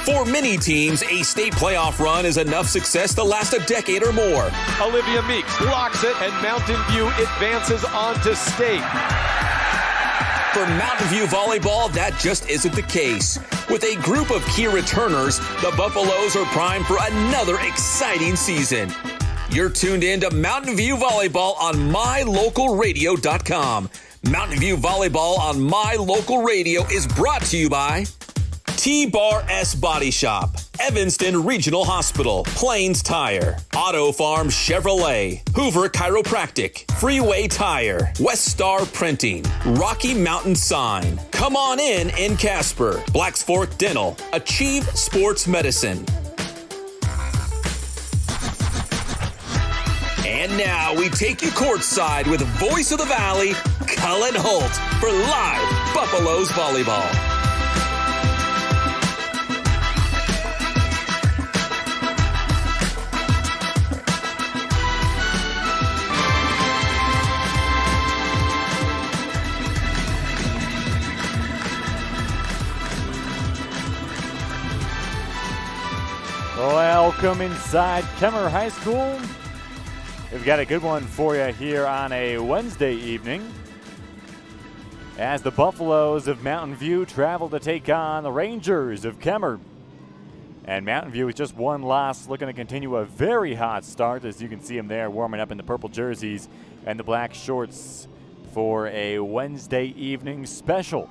For many teams, a state playoff run is enough success to last a decade or more. Olivia Meeks blocks it, and Mountain View advances on to state. For Mountain View Volleyball, that just isn't the case. With a group of key returners, the Buffaloes are primed for another exciting season. You're tuned in to Mountain View Volleyball on MyLocalRadio.com. Mountain View Volleyball on My Local Radio is brought to you by T-Bar S Body Shop, Evanston Regional Hospital, Plains Tire, Auto Farm Chevrolet, Hoover Chiropractic, Freeway Tire, West Star Printing, Rocky Mountain Sign, Come On In Casper, Blacks Fork Dental, Achieve Sports Medicine. And now we take you courtside with Voice of the Valley, Cullen Holt, for live Buffaloes Volleyball. Welcome inside Kemmerer High School. We've got a good one for you here on a Wednesday evening as the Buffaloes of Mountain View travel to take on the Rangers of Kemmerer. And Mountain View with just one loss, looking to continue a very hot start, as you can see them there warming up in the purple jerseys and the black shorts for a Wednesday evening special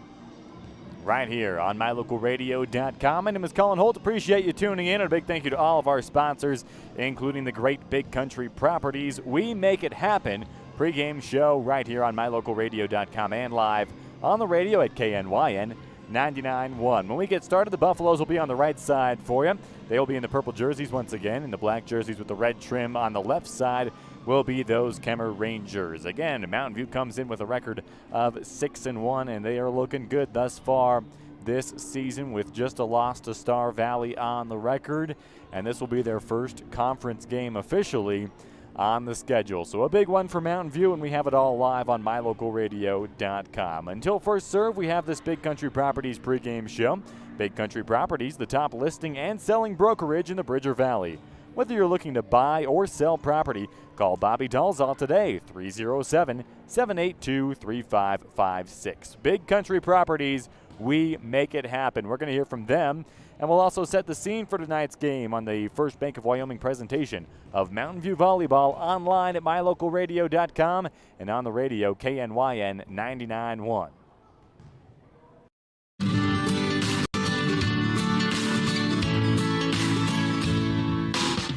right here on MyLocalRadio.com. My name is Cullen Holt. Appreciate you tuning in. And a big thank you to all of our sponsors, including the great Big Country Properties. We make it happen. Pre-game show right here on MyLocalRadio.com and live on the radio at KNYN 99.1. When we get started, the Buffaloes will be on the right side for you. They'll be in the purple jerseys once again, and the black jerseys with the red trim on the left side will be those Kemmerer Rangers. Again, Mountain View comes in with a record of 6-1, and they are looking good thus far this season with just a loss to Star Valley on the record, and this will be their first conference game officially on the schedule. So a big one for Mountain View, and we have it all live on MyLocalRadio.com. Until first serve, we have this Big Country Properties pregame show. Big Country Properties, the top listing and selling brokerage in the Bridger Valley. Whether you're looking to buy or sell property, call Bobby Dalzall today, 307-782-3556. Big Country Properties, we make it happen. We're going to hear from them, and we'll also set the scene for tonight's game on the First Bank of Wyoming presentation of Mountain View Volleyball online at MyLocalRadio.com and on the radio, KNYN 99.1.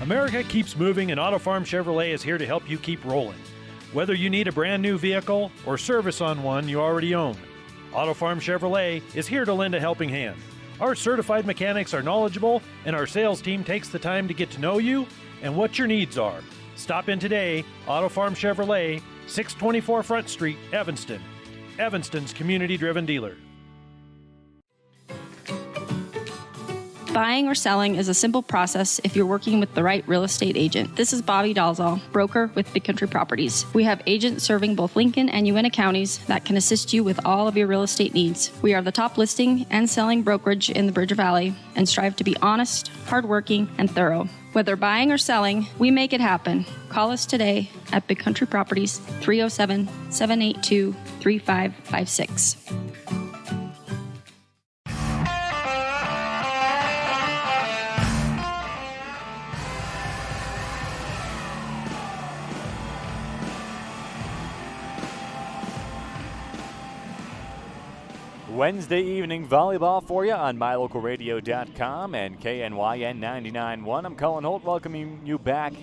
America keeps moving, and Auto Farm Chevrolet is here to help you keep rolling. Whether you need a brand new vehicle or service on one you already own, Auto Farm Chevrolet is here to lend a helping hand. Our certified mechanics are knowledgeable, and our sales team takes the time to get to know you and what your needs are. Stop in today, Auto Farm Chevrolet, 624 Front Street, Evanston. Evanston's community-driven dealer. Buying or selling is a simple process if you're working with the right real estate agent. This is Bobby Dalzall, broker with Big Country Properties. We have agents serving both Lincoln and Uintah counties that can assist you with all of your real estate needs. We are the top listing and selling brokerage in the Bridger Valley and strive to be honest, hardworking, and thorough. Whether buying or selling, we make it happen. Call us today at Big Country Properties, 307-782-3556. Wednesday evening volleyball for you on MyLocalRadio.com and KNYN 99.1. I'm Cullen Holt, welcoming you back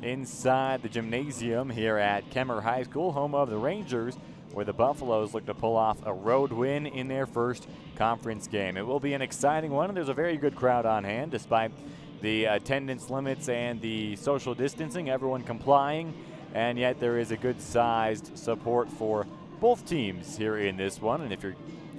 inside the gymnasium here at Kemmerer High School, home of the Rangers, where the Buffaloes look to pull off a road win in their first conference game. It will be an exciting one, and there's a very good crowd on hand, despite the attendance limits and the social distancing, everyone complying, and yet there is a good-sized support for both teams here in this one. And if you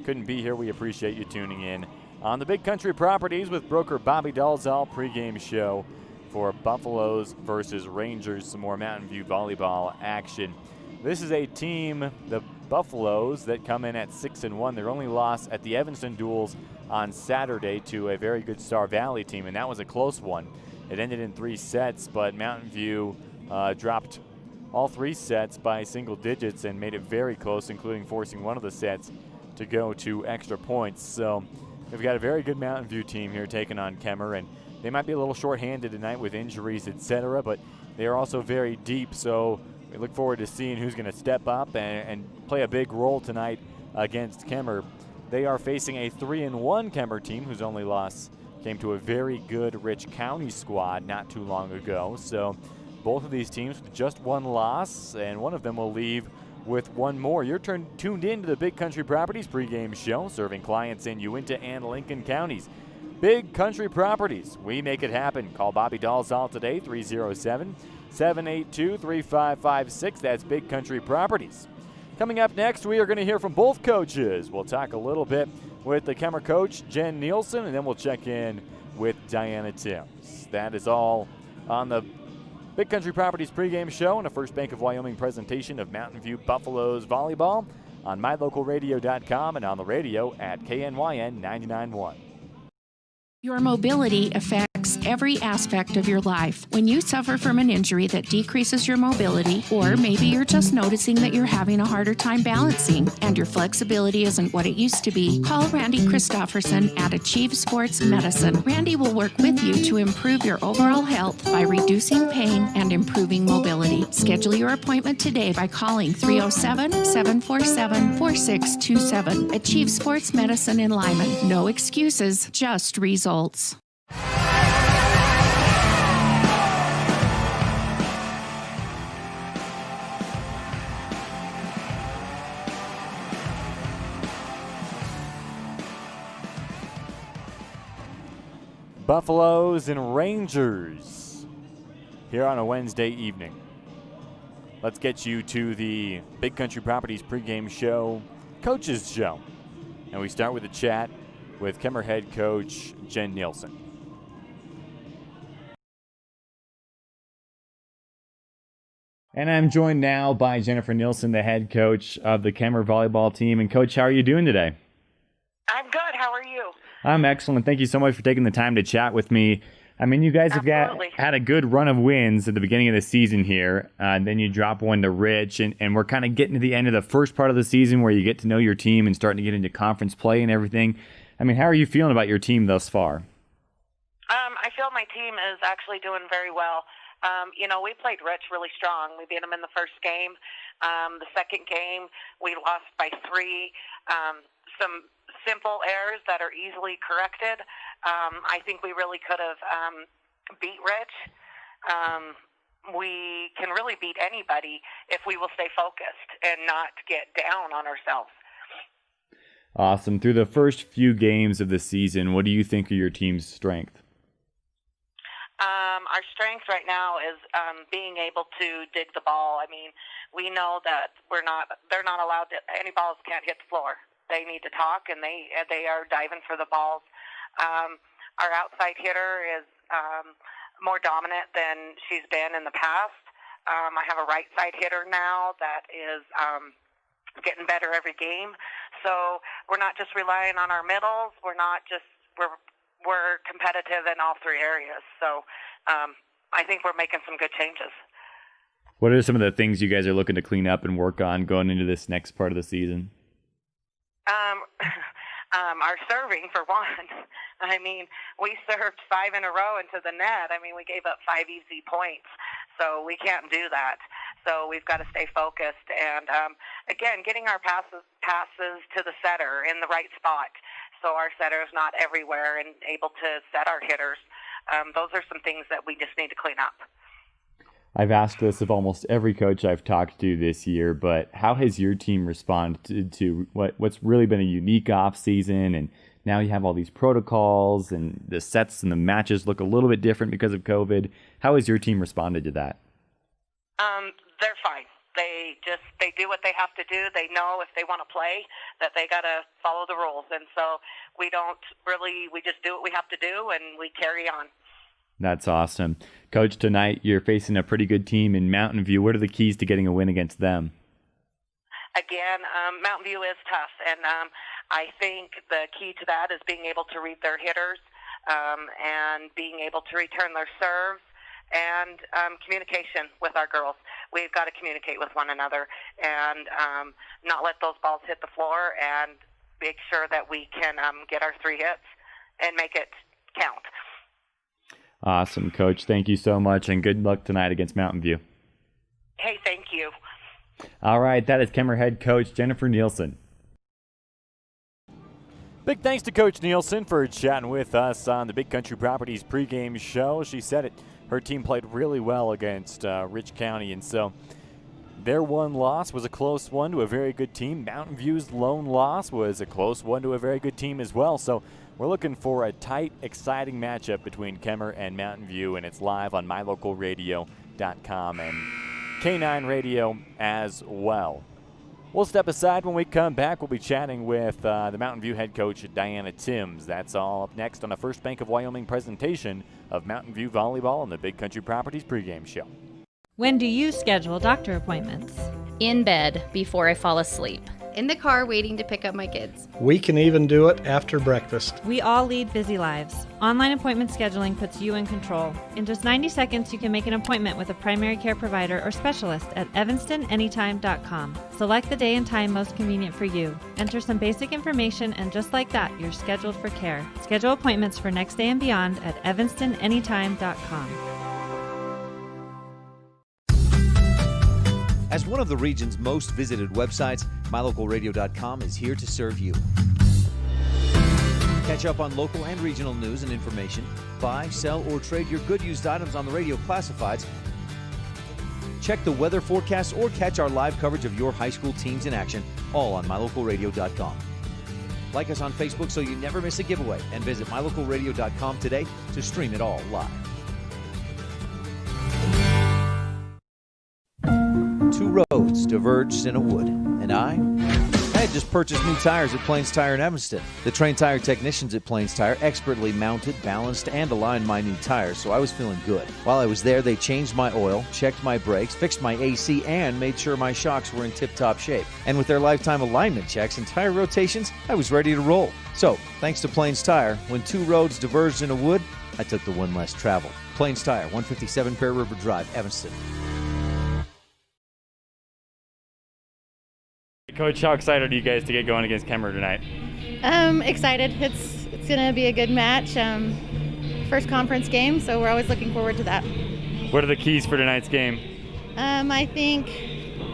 couldn't be here, we appreciate you tuning in on the Big Country Properties with broker Bobby Dalzall pregame show for Buffaloes versus Rangers, some more Mountain View volleyball action. This is a team, the Buffaloes, that come in at 6-1. Their only loss at the Evanston duels on Saturday to a very good Star Valley team, and that was a close one. It ended in 3 sets, but Mountain View dropped all 3 sets by single digits and made it very close, including forcing one of the sets to go to extra points. So we've got a very good Mountain View team here taking on Kemmerer, and they might be a little shorthanded tonight with injuries, etc., but they are also very deep, so we look forward to seeing who's going to step up and play a big role tonight against Kemmerer. They are facing a 3-1 Kemmerer team whose only loss came to a very good Rich County squad not too long ago. So both of these teams with just 1 loss, and one of them will leave with 1 more. You're tuned in to the Big Country Properties pregame show, serving clients in Uinta and Lincoln counties. Big Country Properties, we make it happen. Call Bobby Dalzall today, 307-782-3556. That's Big Country Properties. Coming up next, we are going to hear from both coaches. We'll talk a little bit with the Kemmerer coach, Jen Nielsen, and then we'll check in with Diana Timms. That is all on the Big Country Properties pregame show and a First Bank of Wyoming presentation of Mountain View Buffaloes volleyball on MyLocalRadio.com and on the radio at KNYN 99.1. Your mobility affects every aspect of your life. When you suffer from an injury that decreases your mobility, or maybe you're just noticing that you're having a harder time balancing and your flexibility isn't what it used to be, call Randy Christofferson at Achieve Sports Medicine. Randy will work with you to improve your overall health by reducing pain and improving mobility. Schedule your appointment today by calling 307-747-4627. Achieve Sports Medicine in Lyman. No excuses, just results. Buffaloes and Rangers here on a Wednesday evening. Let's get you to the Big Country Properties pregame show, Coaches Show. And we start with a chat with Kemmerer head coach Jen Nielsen. And I'm joined now by Jennifer Nielsen, the head coach of the Kemmerer volleyball team. And Coach, how are you doing today? I'm good. How are you? I'm excellent. Thank you so much for taking the time to chat with me. I mean, you guys have had a good run of wins at the beginning of the season here. Then you drop one to Rich, and we're kind of getting to the end of the first part of the season where you get to know your team and starting to get into conference play and everything. I mean, how are you feeling about your team thus far? I feel my team is actually doing very well. We played Rich really strong. We beat them in the first game. The second game, we lost by 3. Some simple errors that are easily corrected. I think we really could have beat Rich. We can really beat anybody if we will stay focused and not get down on ourselves. Awesome. Through the first few games of the season, what do you think are your team's strength? Our strength right now is being able to dig the ball. I mean, we know that they're not allowed to, any balls can't hit the floor. They need to talk, and they are diving for the balls. Our outside hitter is more dominant than she's been in the past. I have a right side hitter now that is getting better every game. So we're not just relying on our middles. We're competitive in all 3 areas. So I think we're making some good changes. What are some of the things you guys are looking to clean up and work on going into this next part of the season? Our serving, for one. I mean, we served 5 in a row into the net. I mean, we gave up 5 easy points, so we can't do that. So we've got to stay focused. And, again, getting our passes to the setter in the right spot, so our setter is not everywhere and able to set our hitters. Those are some things that we just need to clean up. I've asked this of almost every coach I've talked to this year, but how has your team responded to what's really been a unique off season? And now you have all these protocols, and the sets and the matches look a little bit different because of COVID. How has your team responded to that? They're fine. They do what they have to do. They know if they want to play that they got to follow the rules. And so we just do what we have to do, and we carry on. That's awesome. Coach, tonight you're facing a pretty good team in Mountain View. What are the keys to getting a win against them? Again, Mountain View is tough, and I think the key to that is being able to read their hitters and being able to return their serves and communication with our girls. We've got to communicate with one another and not let those balls hit the floor and make sure that we can get our 3 hits and make it count. Awesome, Coach. Thank you so much, and good luck tonight against Mountain View. Hey, thank you. All right, that is Kemmerer head coach Jennifer Nielsen. Big thanks to Coach Nielsen for chatting with us on the Big Country Properties pregame show. She said it. Her team played really well against Rich County, and so their one loss was a close one to a very good team. Mountain View's lone loss was a close one to a very good team as well. So we're looking for a tight, exciting matchup between Kemmerer and Mountain View, and it's live on MyLocalRadio.com and K9 Radio as well. We'll step aside. When we come back, we'll be chatting with the Mountain View head coach, Diana Timms. That's all up next on a First Bank of Wyoming presentation of Mountain View Volleyball on the Big Country Properties pregame show. When do you schedule doctor appointments? In bed before I fall asleep. In the car waiting to pick up my kids. We can even do it after breakfast. We all lead busy lives. Online appointment scheduling puts you in control. In just 90 seconds, you can make an appointment with a primary care provider or specialist at evanstonanytime.com. Select the day and time most convenient for you. Enter some basic information, and just like that, you're scheduled for care. Schedule appointments for next day and beyond at evanstonanytime.com. As one of the region's most visited websites, MyLocalRadio.com is here to serve you. Catch up on local and regional news and information. Buy, sell, or trade your good used items on the radio classifieds. Check the weather forecast or catch our live coverage of your high school teams in action, all on MyLocalRadio.com. Like us on Facebook so you never miss a giveaway, and visit MyLocalRadio.com today to stream it all live. 2 roads diverged in a wood, and I had just purchased new tires at Plains Tire in Evanston. The trained tire technicians at Plains Tire expertly mounted, balanced, and aligned my new tires, so I was feeling good. While I was there, they changed my oil, checked my brakes, fixed my AC, and made sure my shocks were in tip-top shape. And with their lifetime alignment checks and tire rotations, I was ready to roll. So, thanks to Plains Tire, when 2 roads diverged in a wood, I took the one less traveled. Plains Tire, 157 Pear River Drive, Evanston. Coach, how excited are you guys to get going against Kemmerer tonight? Excited. It's going to be a good match. First conference game, so we're always looking forward to that. What are the keys for tonight's game? I think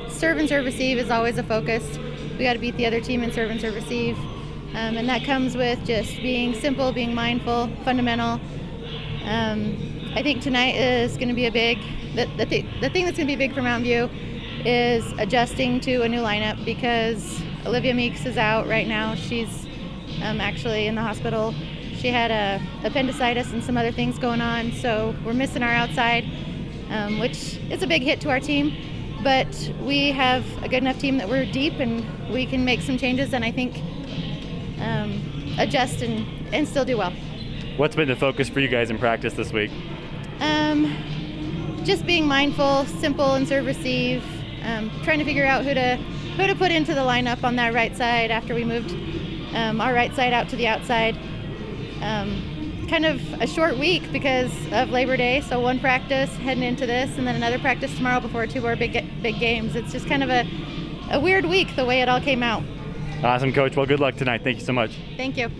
serve and serve receive is always a focus. We got to beat the other team in serve and serve receive. And that comes with just being simple, being mindful, fundamental. I think tonight is going to be a big, the thing that's going to be big for Mountain View is adjusting to a new lineup because Olivia Meeks is out right now. She's actually in the hospital. She had appendicitis and some other things going on, so we're missing our outside, which is a big hit to our team. But we have a good enough team that we're deep and we can make some changes and I think adjust and still do well. What's been the focus for you guys in practice this week? Just being mindful, simple, and serve receive. Trying to figure out who to put into the lineup on that right side after we moved our right side out to the outside. Kind of a short week because of Labor Day, so 1 practice heading into this, and then another practice tomorrow before 2 more big games. It's just kind of a weird week the way it all came out. Awesome, Coach. Well, good luck tonight. Thank you so much. Thank you.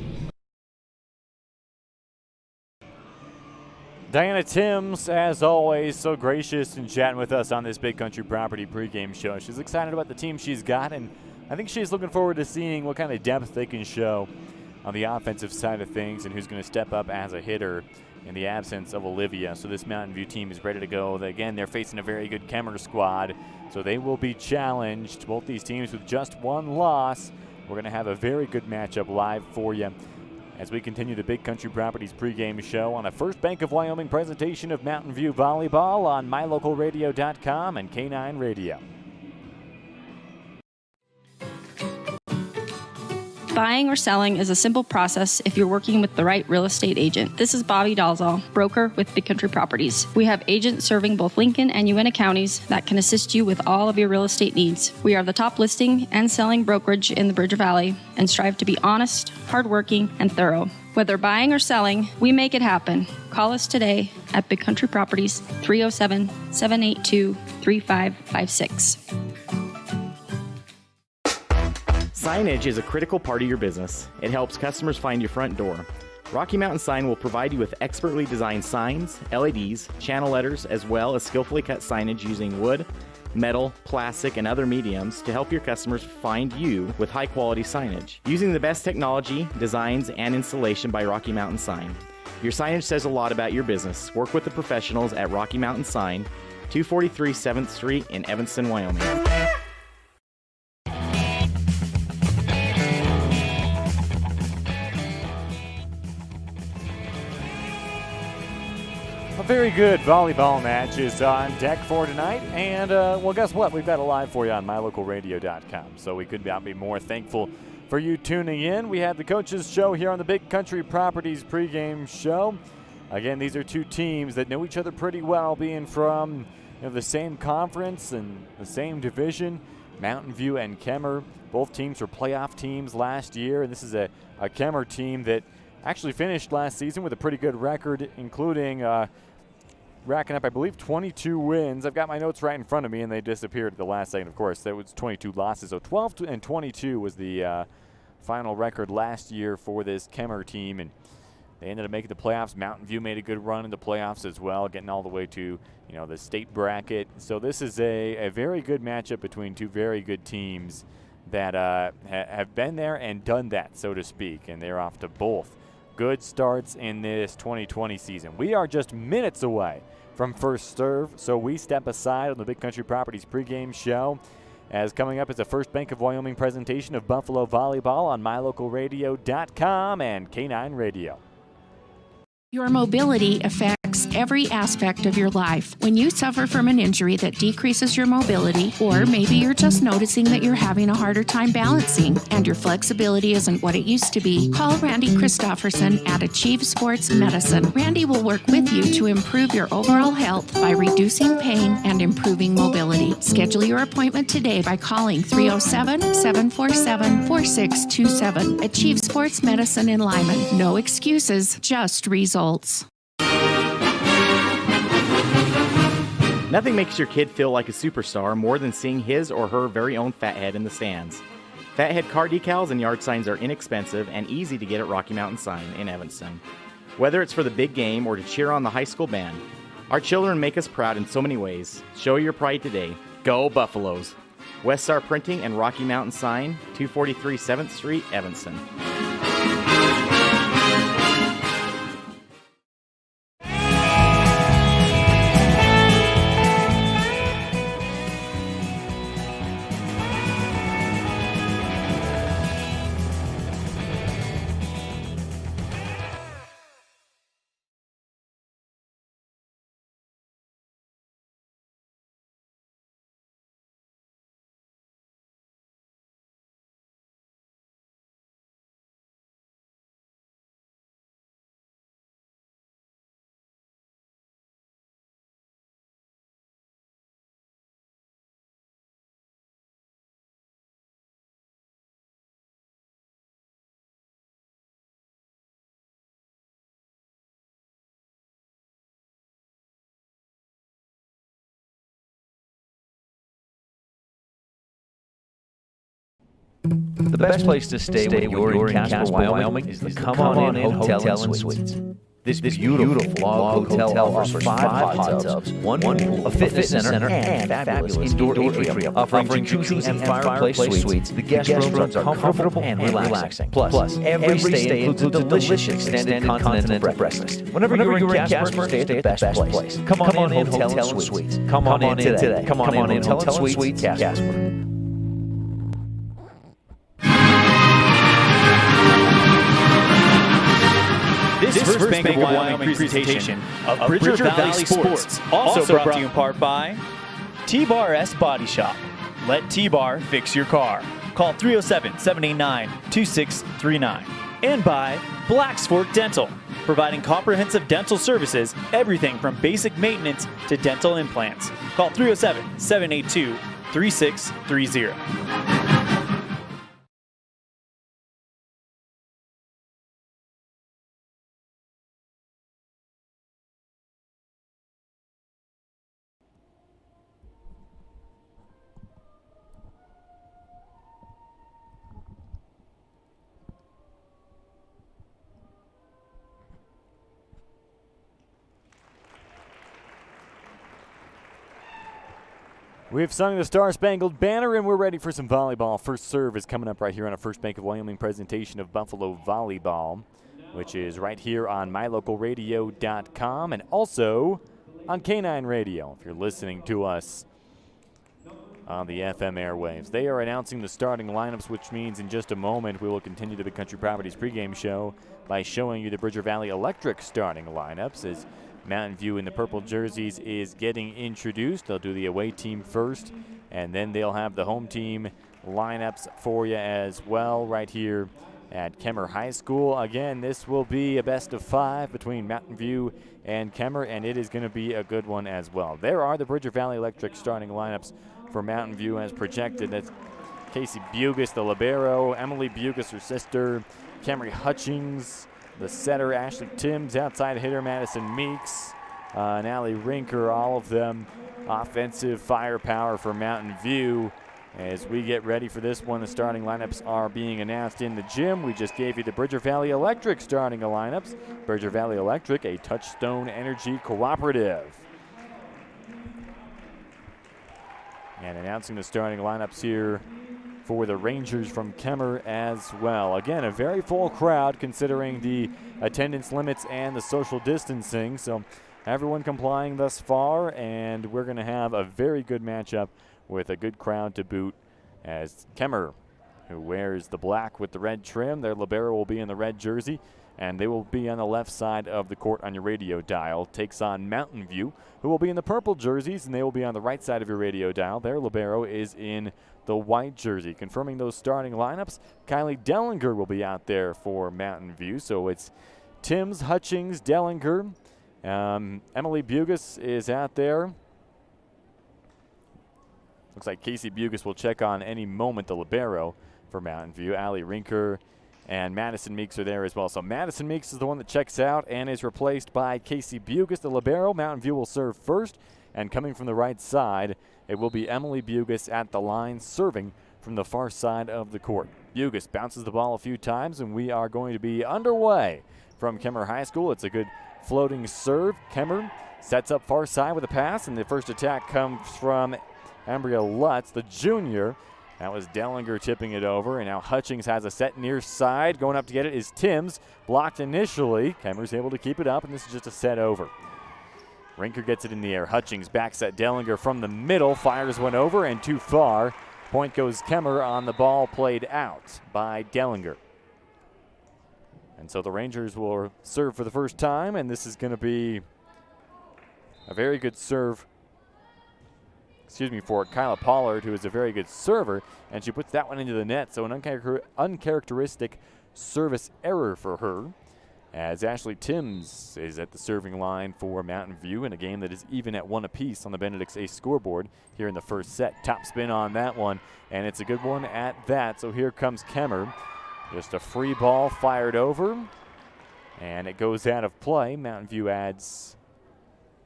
Diana Timms, as always, so gracious in chatting with us on this Big Country Property pregame show. She's excited about the team she's got, and I think she's looking forward to seeing what kind of depth they can show on the offensive side of things and who's going to step up as a hitter in the absence of Olivia. So this Mountain View team is ready to go. Again, they're facing a very good Kemmerer squad, so they will be challenged. Both these teams with just 1 loss. We're going to have a very good matchup live for you as we continue the Big Country Properties pregame show on a First Bank of Wyoming presentation of Mountain View Volleyball on MyLocalRadio.com and K9 Radio. Buying or selling is a simple process if you're working with the right real estate agent. This is Bobby Dalzall, broker with Big Country Properties. We have agents serving both Lincoln and Uintah counties that can assist you with all of your real estate needs. We are the top listing and selling brokerage in the Bridger Valley and strive to be honest, hardworking, and thorough. Whether buying or selling, we make it happen. Call us today at Big Country Properties, 307-782-3556. Signage is a critical part of your business. It helps customers find your front door. Rocky Mountain Sign will provide you with expertly designed signs, LEDs, channel letters, as well as skillfully cut signage using wood, metal, plastic, and other mediums to help your customers find you with high-quality signage. Using the best technology, designs, and installation by Rocky Mountain Sign. Your signage says a lot about your business. Work with the professionals at Rocky Mountain Sign, 243 7th Street in Evanston, Wyoming. A very good volleyball match is on deck for tonight, and well, guess what? We've got it live for you on MyLocalRadio.com, so we could not be more thankful for you tuning in. We have the Coaches Show here on the Big Country Properties pregame show. Again, these are two teams that know each other pretty well, being from the same conference and the same division. Mountain View and Kemmerer, both teams were playoff teams last year, and this is a Kemmerer team that actually finished last season with a pretty good record, including racking up, I believe, 22 wins. I've got my notes right in front of me, and they disappeared at the last second, of course. That was 22 losses. So 12-22 was the final record last year for this Kemmerer team, and they ended up making the playoffs. Mountain View made a good run in the playoffs as well, getting all the way to the state bracket. So this is a very good matchup between two very good teams that have been there and done that, so to speak, and they're off to both good starts in this 2020 season. We are just minutes away from first serve, so we step aside on the Big Country Properties pregame show, as coming up is a First Bank of Wyoming presentation of Buffalo Volleyball on MyLocalRadio.com and K9 Radio. Your mobility affects every aspect of your life. When you suffer from an injury that decreases your mobility, or maybe you're just noticing that you're having a harder time balancing and your flexibility isn't what it used to be, call Randy Christofferson at Achieve Sports Medicine. Randy will work with you to improve your overall health by reducing pain and improving mobility. Schedule your appointment today by calling 307-747-4627. Achieve Sports Medicine in Lyman. No excuses, just results. Nothing makes your kid feel like a superstar more than seeing his or her very own Fathead in the stands. Fathead car decals and yard signs are inexpensive and easy to get at Rocky Mountain Sign in Evanston. Whether it's for the big game or to cheer on the high school band, our children make us proud in so many ways. Show your pride today. Go Buffaloes! West Star Printing and Rocky Mountain Sign, 243 7th Street, Evanston. The best place to stay when you're in Casper, Wyoming is the Come On In Hotel and Suites. This beautiful log hotel offers 5 hot tubs, 1 pool, a fitness center, and fabulous indoor atrium, offering jacuzzi and fireplace suites. The guest rooms are comfortable and relaxing. Plus, every stay includes a delicious extended continental breakfast. Whenever you're in Casper, stay at the best place. Come On In Hotel and Suites. Come on in today. Come On In Hotel and Suites, Casper. This First Bank of Wyoming presentation of Bridger Valley Sports, also brought to you in part by T-Bar S Body Shop. Let T-Bar fix your car. Call 307-789-2639. And by Black's Fork Dental, providing comprehensive dental services, everything from basic maintenance to dental implants. Call 307-782-3630. We've sung the Star-Spangled Banner, and we're ready for some volleyball. First serve is coming up right here on a First Bank of Wyoming presentation of Buffalo Volleyball, which is right here on MyLocalRadio.com and also on K9 Radio, if you're listening to us on the FM airwaves. They are announcing the starting lineups, which means in just a moment we will continue the Big Country Properties pregame show by showing you the Bridger Valley Electric starting lineups as Mountain View in the purple jerseys is getting introduced. They'll do the away team first, and then they'll have the home team lineups for you as well right here at Kemmerer High School. Again, this will be a best of 5 between Mountain View and Kemmerer, and it is going to be a good one as well. There are the Bridger Valley Electric starting lineups for Mountain View as projected. That's Casey Bugus, the libero, Emily Bugus, her sister, Camry Hutchings, the setter, Ashley Timms, outside hitter, Madison Meeks, and Allie Rinker, all of them offensive firepower for Mountain View. As we get ready for this one, the starting lineups are being announced in the gym. We just gave you the Bridger Valley Electric starting lineups. Bridger Valley Electric, a Touchstone Energy cooperative. And announcing the starting lineups here for the Rangers from Kemmerer as well. Again, a very full crowd considering the attendance limits and the social distancing. So everyone complying thus far, and we're going to have a very good matchup with a good crowd to boot as Kemmerer, who wears the black with the red trim. Their libero will be in the red jersey, and they will be on the left side of the court on your radio dial. Takes on Mountain View, who will be in the purple jerseys, and they will be on the right side of your radio dial. Their libero is in the white jersey. Confirming those starting lineups, Kylie Dellinger will be out there for Mountain View. So it's Timms, Hutchings, Dellinger. Emily Bugus is out there. Looks like Casey Bugus will check on any moment, the libero for Mountain View. Allie Rinker and Madison Meeks are there as well. So Madison Meeks is the one that checks out and is replaced by Casey Bugus, the libero. Mountain View will serve first, and coming from the right side, it will be Emily Bugus at the line, serving from the far side of the court. Bugus bounces the ball a few times, and we are going to be underway from Kemmerer High School. It's a good floating serve. Kemmerer sets up far side with a pass, and the first attack comes from Ambria Lutz, the junior. That was Dellinger tipping it over, and now Hutchings has a set near side. Going up to get it is Timms, blocked initially. Kemmerer's able to keep it up, and this is just a set over. Rinker gets it in the air. Hutchings backs at Dellinger from the middle, fires one over and too far. Point goes Kemmerer on the ball played out by Dellinger. And so the Rangers will serve for the first time, and this is going to be a very good serve for Kyla Pollard, who is a very good server, and she puts that one into the net, so an uncharacteristic service error for her, as Ashley Timms is at the serving line for Mountain View in a game that is even at 1 apiece on the Benedict's Ace scoreboard here in the first set. Top spin on that one, and it's a good one at that, so here comes Kemmerer. Just a free ball fired over, and it goes out of play. Mountain View adds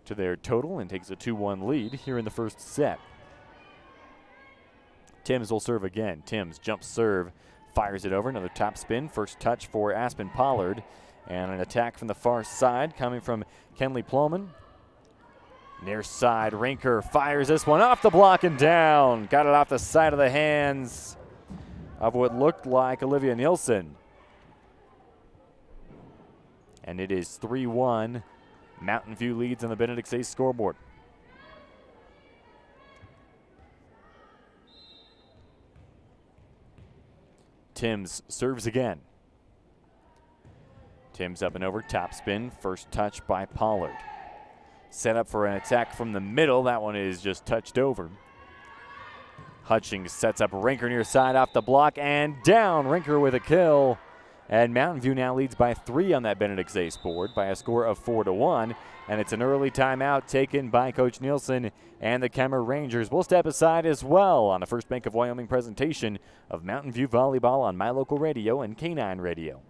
to their total and takes a 2-1 lead here in the first set. Timms will serve again. Timms jump serve, fires it over. Another top spin. First touch for Aspen Pollard. And an attack from the far side coming from Kenley Ploman. Near side, Rinker fires this one off the block and down. Got it off the side of the hands of what looked like Olivia Nielsen. And it is 3-1. Mountain View leads on the Benedict's Ace scoreboard. Timms serves again. Timms up and over, top spin, first touch by Pollard. Set up for an attack from the middle. That one is just touched over. Hutchings sets up Rinker near side off the block and down. Rinker with a kill. And Mountain View now leads by 3 on that Benedict's Ace board by a score of 4-1. And it's an early timeout taken by Coach Nielsen and the Kemmerer Rangers. We'll step aside as well on the First Bank of Wyoming presentation of Mountain View Volleyball on MyLocalRadio and K9 Radio.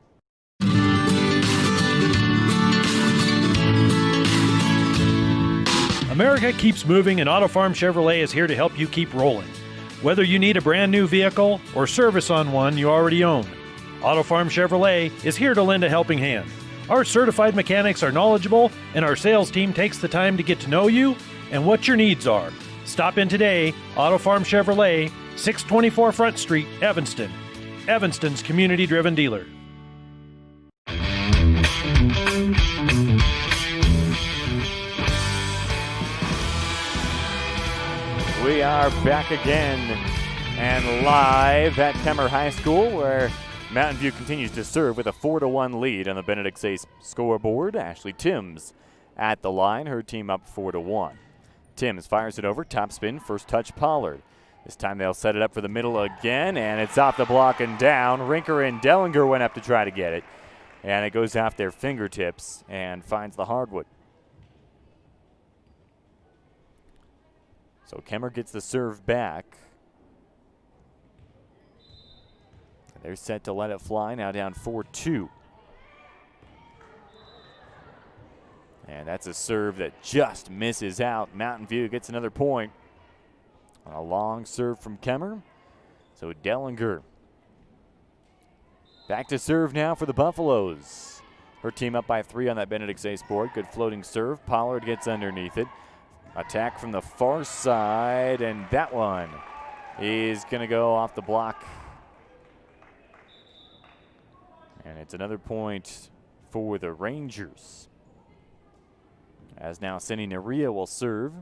America keeps moving, and Auto Farm Chevrolet is here to help you keep rolling. Whether you need a brand new vehicle or service on one you already own, Auto Farm Chevrolet is here to lend a helping hand. Our certified mechanics are knowledgeable, and our sales team takes the time to get to know you and what your needs are. Stop in today, Auto Farm Chevrolet, 624 Front Street, Evanston. Evanston's community-driven dealer. We are back again and live at Kemmerer High School, where Mountain View continues to serve with a 4-1 lead on the Benedict's Ace scoreboard. Ashley Timms at the line, her team up 4-1. Timms fires it over, topspin, first touch Pollard. This time they'll set it up for the middle again, and it's off the block and down. Rinker and Dellinger went up to try to get it, and it goes off their fingertips and finds the hardwood. So Kemmerer gets the serve back. They're set to let it fly, now down 4-2. And that's a serve that just misses out. Mountain View gets another point on a long serve from Kemmerer. So Dellinger back to serve now for the Buffaloes. Her team up by 3 on that Benedict's Ace board. Good floating serve. Pollard gets underneath it. Attack from the far side, and that one is going to go off the block. And it's another point for the Rangers. As now Cindy Naria will serve.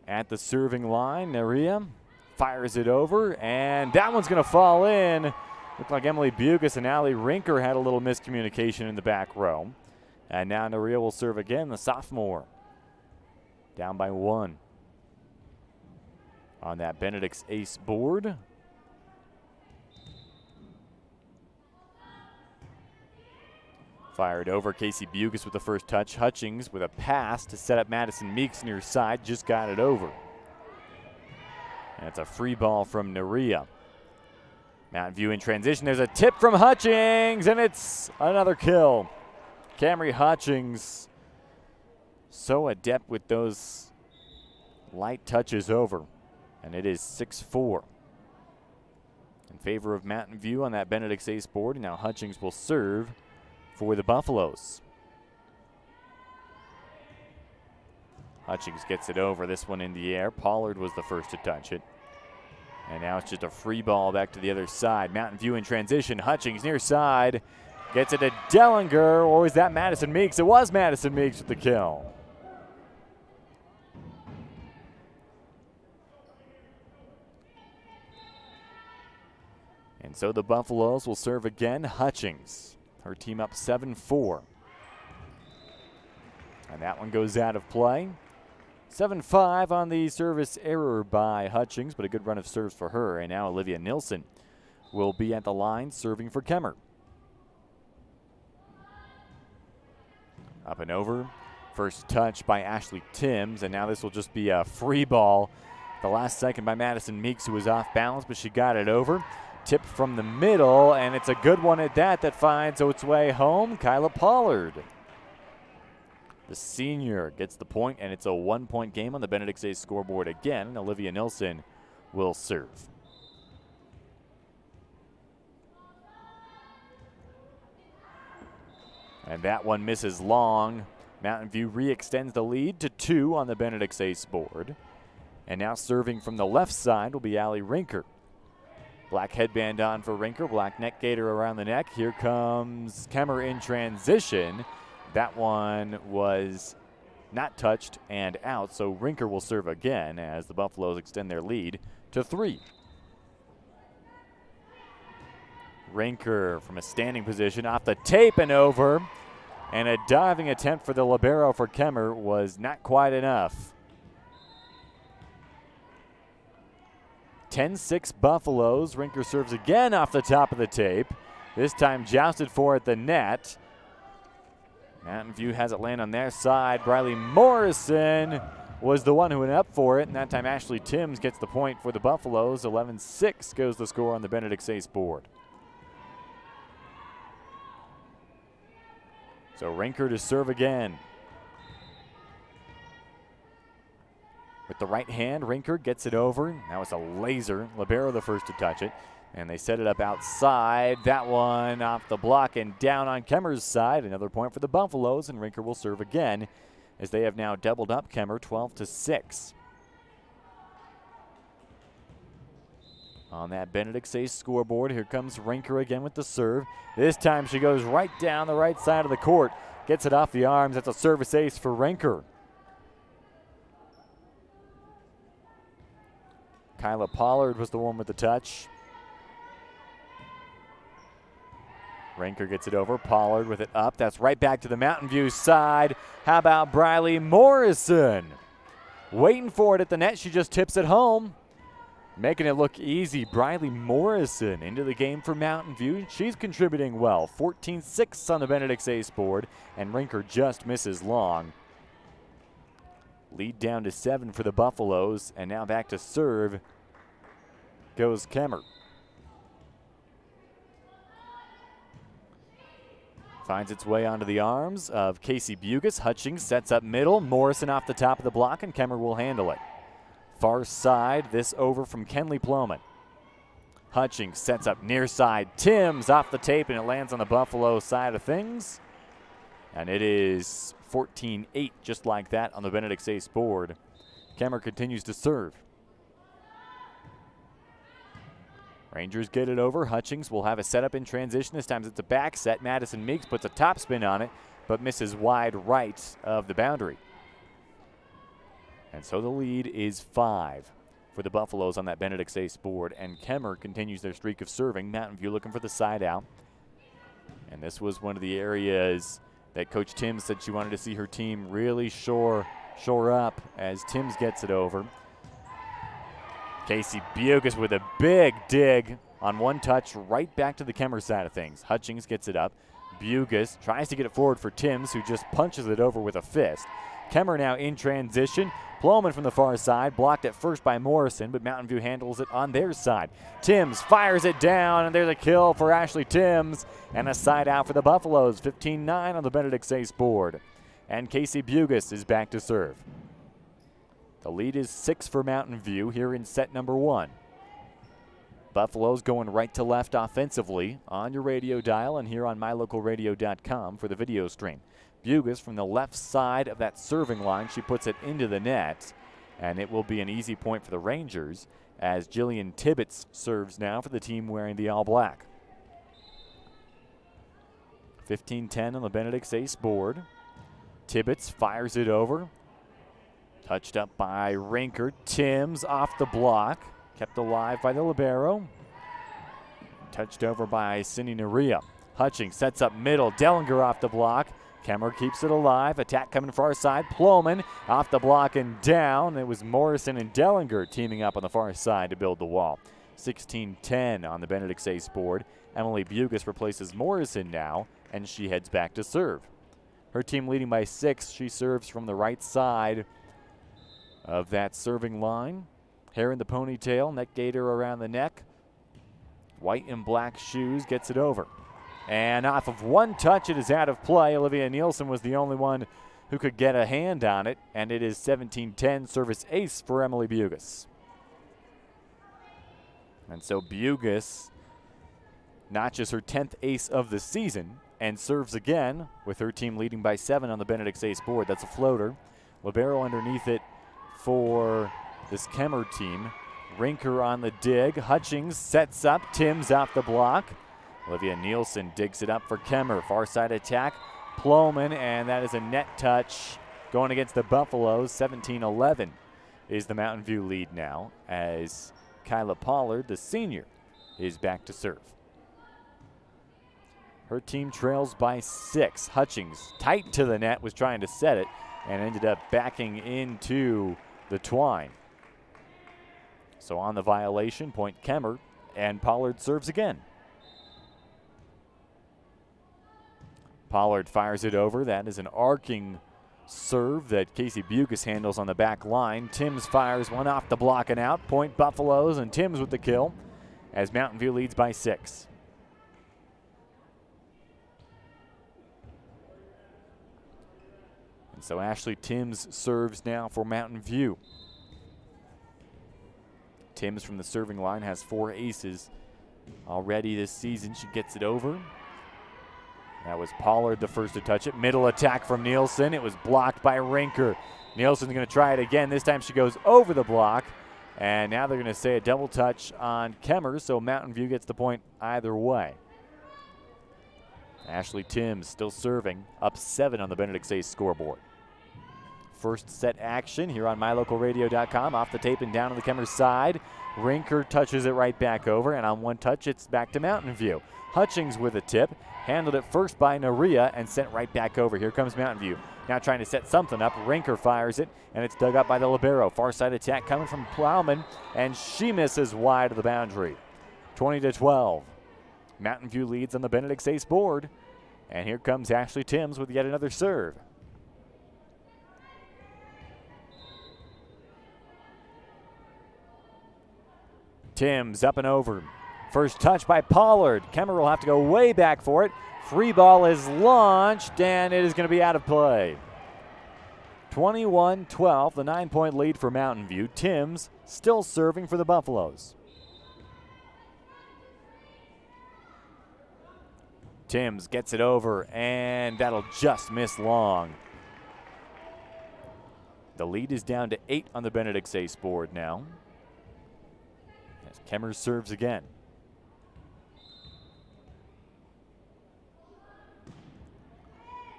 At the serving line, Naria fires it over, and that one's going to fall in. Looked like Emily Bugas and Allie Rinker had a little miscommunication in the back row. And now Naria will serve again, the sophomore. Down by 1 on that Benedict's Ace board. Fired over, Casey Bugas with the first touch. Hutchings with a pass to set up Madison Meeks near side, just got it over. And it's a free ball from Naria. Mountain View in transition. There's a tip from Hutchings, and it's another kill. Camry Hutchings, so adept with those light touches over. And it is 6-4 in favor of Mountain View on that Benedict's Ace board. And now Hutchings will serve for the Buffaloes. Hutchings gets it over, this one in the air. Pollard was the first to touch it. And now it's just a free ball back to the other side. Mountain View in transition. Hutchings near side. Gets it to Dellinger. Or was that Madison Meeks? It was Madison Meeks with the kill. And so the Buffaloes will serve again. Hutchings, her team up 7-4. And that one goes out of play. 7-5 on the service error by Hutchings, but a good run of serves for her. And now Olivia Nilsson will be at the line serving for Kemmerer. Up and over. First touch by Ashley Timms, and now this will just be a free ball. The last second by Madison Meeks, who was off balance, but she got it over. Tip from the middle, and it's a good one at that finds its way home. Kyla Pollard, the senior, gets the point, and it's a 1-point game on the Benedict's Ace scoreboard again. And Olivia Nilsson will serve. And that one misses long. Mountain View re-extends the lead to 2 on the Benedict's Ace board. And now serving from the left side will be Allie Rinker. Black headband on for Rinker, black neck gaiter around the neck. Here comes Kemmerer in transition. That one was not touched and out, so Rinker will serve again as the Buffaloes extend their lead to 3. Rinker from a standing position off the tape and over. And a diving attempt for the libero for Kemmerer was not quite enough. 10-6 Buffaloes. Rinker serves again off the top of the tape. This time jousted for at the net. Mountain View has it land on their side. Briley Morrison was the one who went up for it, and that time Ashley Timms gets the point for the Buffaloes. 11-6 goes the score on the Benedict Ace board. So Rinker to serve again. With the right hand, Rinker gets it over. Now it's a laser. Libero the first to touch it. And they set it up outside. That one off the block and down on Kemmerer's side. Another point for the Buffaloes, and Rinker will serve again as they have now doubled up Kemmerer 12-6. On that Benedict Ace scoreboard, here comes Rinker again with the serve. This time she goes right down the right side of the court. Gets it off the arms. That's a service ace for Rinker. Kyla Pollard was the one with the touch. Rinker gets it over. Pollard with it up. That's right back to the Mountain View side. How about Briley Morrison? Waiting for it at the net. She just tips it home. Making it look easy. Briley Morrison into the game for Mountain View. She's contributing well. 14-6 on the Benedict Ace board, and Rinker just misses long. Lead down to 7 for the Buffaloes, and now back to serve goes Kemmerer. Finds its way onto the arms of Casey Bugas. Hutchings sets up middle. Morrison off the top of the block, and Kemmerer will handle it. Far side, this over from Kenley Ploman. Hutchings sets up near side. Timms off the tape, and it lands on the Buffalo side of things. And it is 14-8, just like that on the Benedict Ace board. Kemmerer continues to serve. Rangers get it over. Hutchings will have a setup in transition. This time it's a back set. Madison Meeks puts a topspin on it, but misses wide right of the boundary. And so the lead is 5 for the Buffaloes on that Benedict Ace board, and Kemmerer continues their streak of serving. Mountain View looking for the side out. And this was one of the areas that Coach Timms said she wanted to see her team really shore up as Timms gets it over. Casey Bugas with a big dig on one touch right back to the Kemmerer side of things. Hutchings gets it up. Bugas tries to get it forward for Timms, who just punches it over with a fist. Kemmerer now in transition. Ploman from the far side, blocked at first by Morrison, but Mountain View handles it on their side. Timms fires it down, and there's a kill for Ashley Timms, and a side out for the Buffaloes. 15-9 on the Benedict Ace board. And Casey Bugas is back to serve. The lead is 6 for Mountain View here in set number 1. Buffaloes going right to left offensively on your radio dial and here on MyLocalRadio.com for the video stream. Bugas from the left side of that serving line. She puts it into the net, and it will be an easy point for the Rangers as Jillian Tibbetts serves now for the team wearing the all black. 15-10 on the Benedict Ace board. Tibbetts fires it over. Touched up by Rinker. Timms off the block. Kept alive by the libero. Touched over by Cindy Naria. Hutchings sets up middle. Dellinger off the block. Kemmerer keeps it alive. Attack coming far side. Ploman off the block and down. It was Morrison and Dellinger teaming up on the far side to build the wall. 16-10 on the Benedict Ace board. Emily Bugas replaces Morrison now, and she heads back to serve. Her team leading by 6. She serves from the right side of that serving line. Hair in the ponytail, neck gaiter around the neck. White and black shoes, gets it over. And off of one touch, it is out of play. Olivia Nielsen was the only one who could get a hand on it, and it is 17-10 service ace for Emily Bugas. And so Bugas notches her 10th ace of the season and serves again with her team leading by 7 on the Benedict Ace board. That's a floater. Libero underneath it for this Kemmerer team. Rinker on the dig. Hutchings sets up. Timms off the block. Olivia Nielsen digs it up for Kemmerer. Far side attack. Ploman, and that is a net touch going against the Buffaloes. 17-11 is the Mountain View lead now as Kyla Pollard, the senior, is back to serve. Her team trails by 6. Hutchings, tight to the net, was trying to set it and ended up backing into the twine. So on the violation, point Kemmerer, and Pollard serves again. Pollard fires it over. That is an arcing serve that Casey Bucas handles on the back line. Timms fires one off the block and out. Point Buffaloes, and Timms with the kill as Mountain View leads by 6. And so Ashley Timms serves now for Mountain View. Timms from the serving line has 4 aces already this season. She gets it over. That was Pollard the first to touch it. Middle attack from Nielsen. It was blocked by Rinker. Nielsen's going to try it again. This time she goes over the block. And now they're going to say a double touch on Kemmerer, so Mountain View gets the point either way. Ashley Timms still serving, up 7 on the Benedict Sayce scoreboard. First set action here on MyLocalRadio.com. Off the tape and down on the Kemmerer side. Rinker touches it right back over, and on one touch, it's back to Mountain View. Hutchings with a tip. Handled it first by Naria and sent right back over. Here comes Mountain View. Now trying to set something up. Rinker fires it, and it's dug up by the libero. Far side attack coming from Plowman, and she misses wide of the boundary. 20-12. Mountain View leads on the Benedict Sayce board. And here comes Ashley Timms with yet another serve. Timms up and over. First touch by Pollard. Kemmerer will have to go way back for it. Free ball is launched, and it is going to be out of play. 21-12, the 9-point lead for Mountain View. Timms still serving for the Buffaloes. Timms gets it over, and that'll just miss long. The lead is down to 8 on the Benedict Sayce board now. As Kemmerer serves again.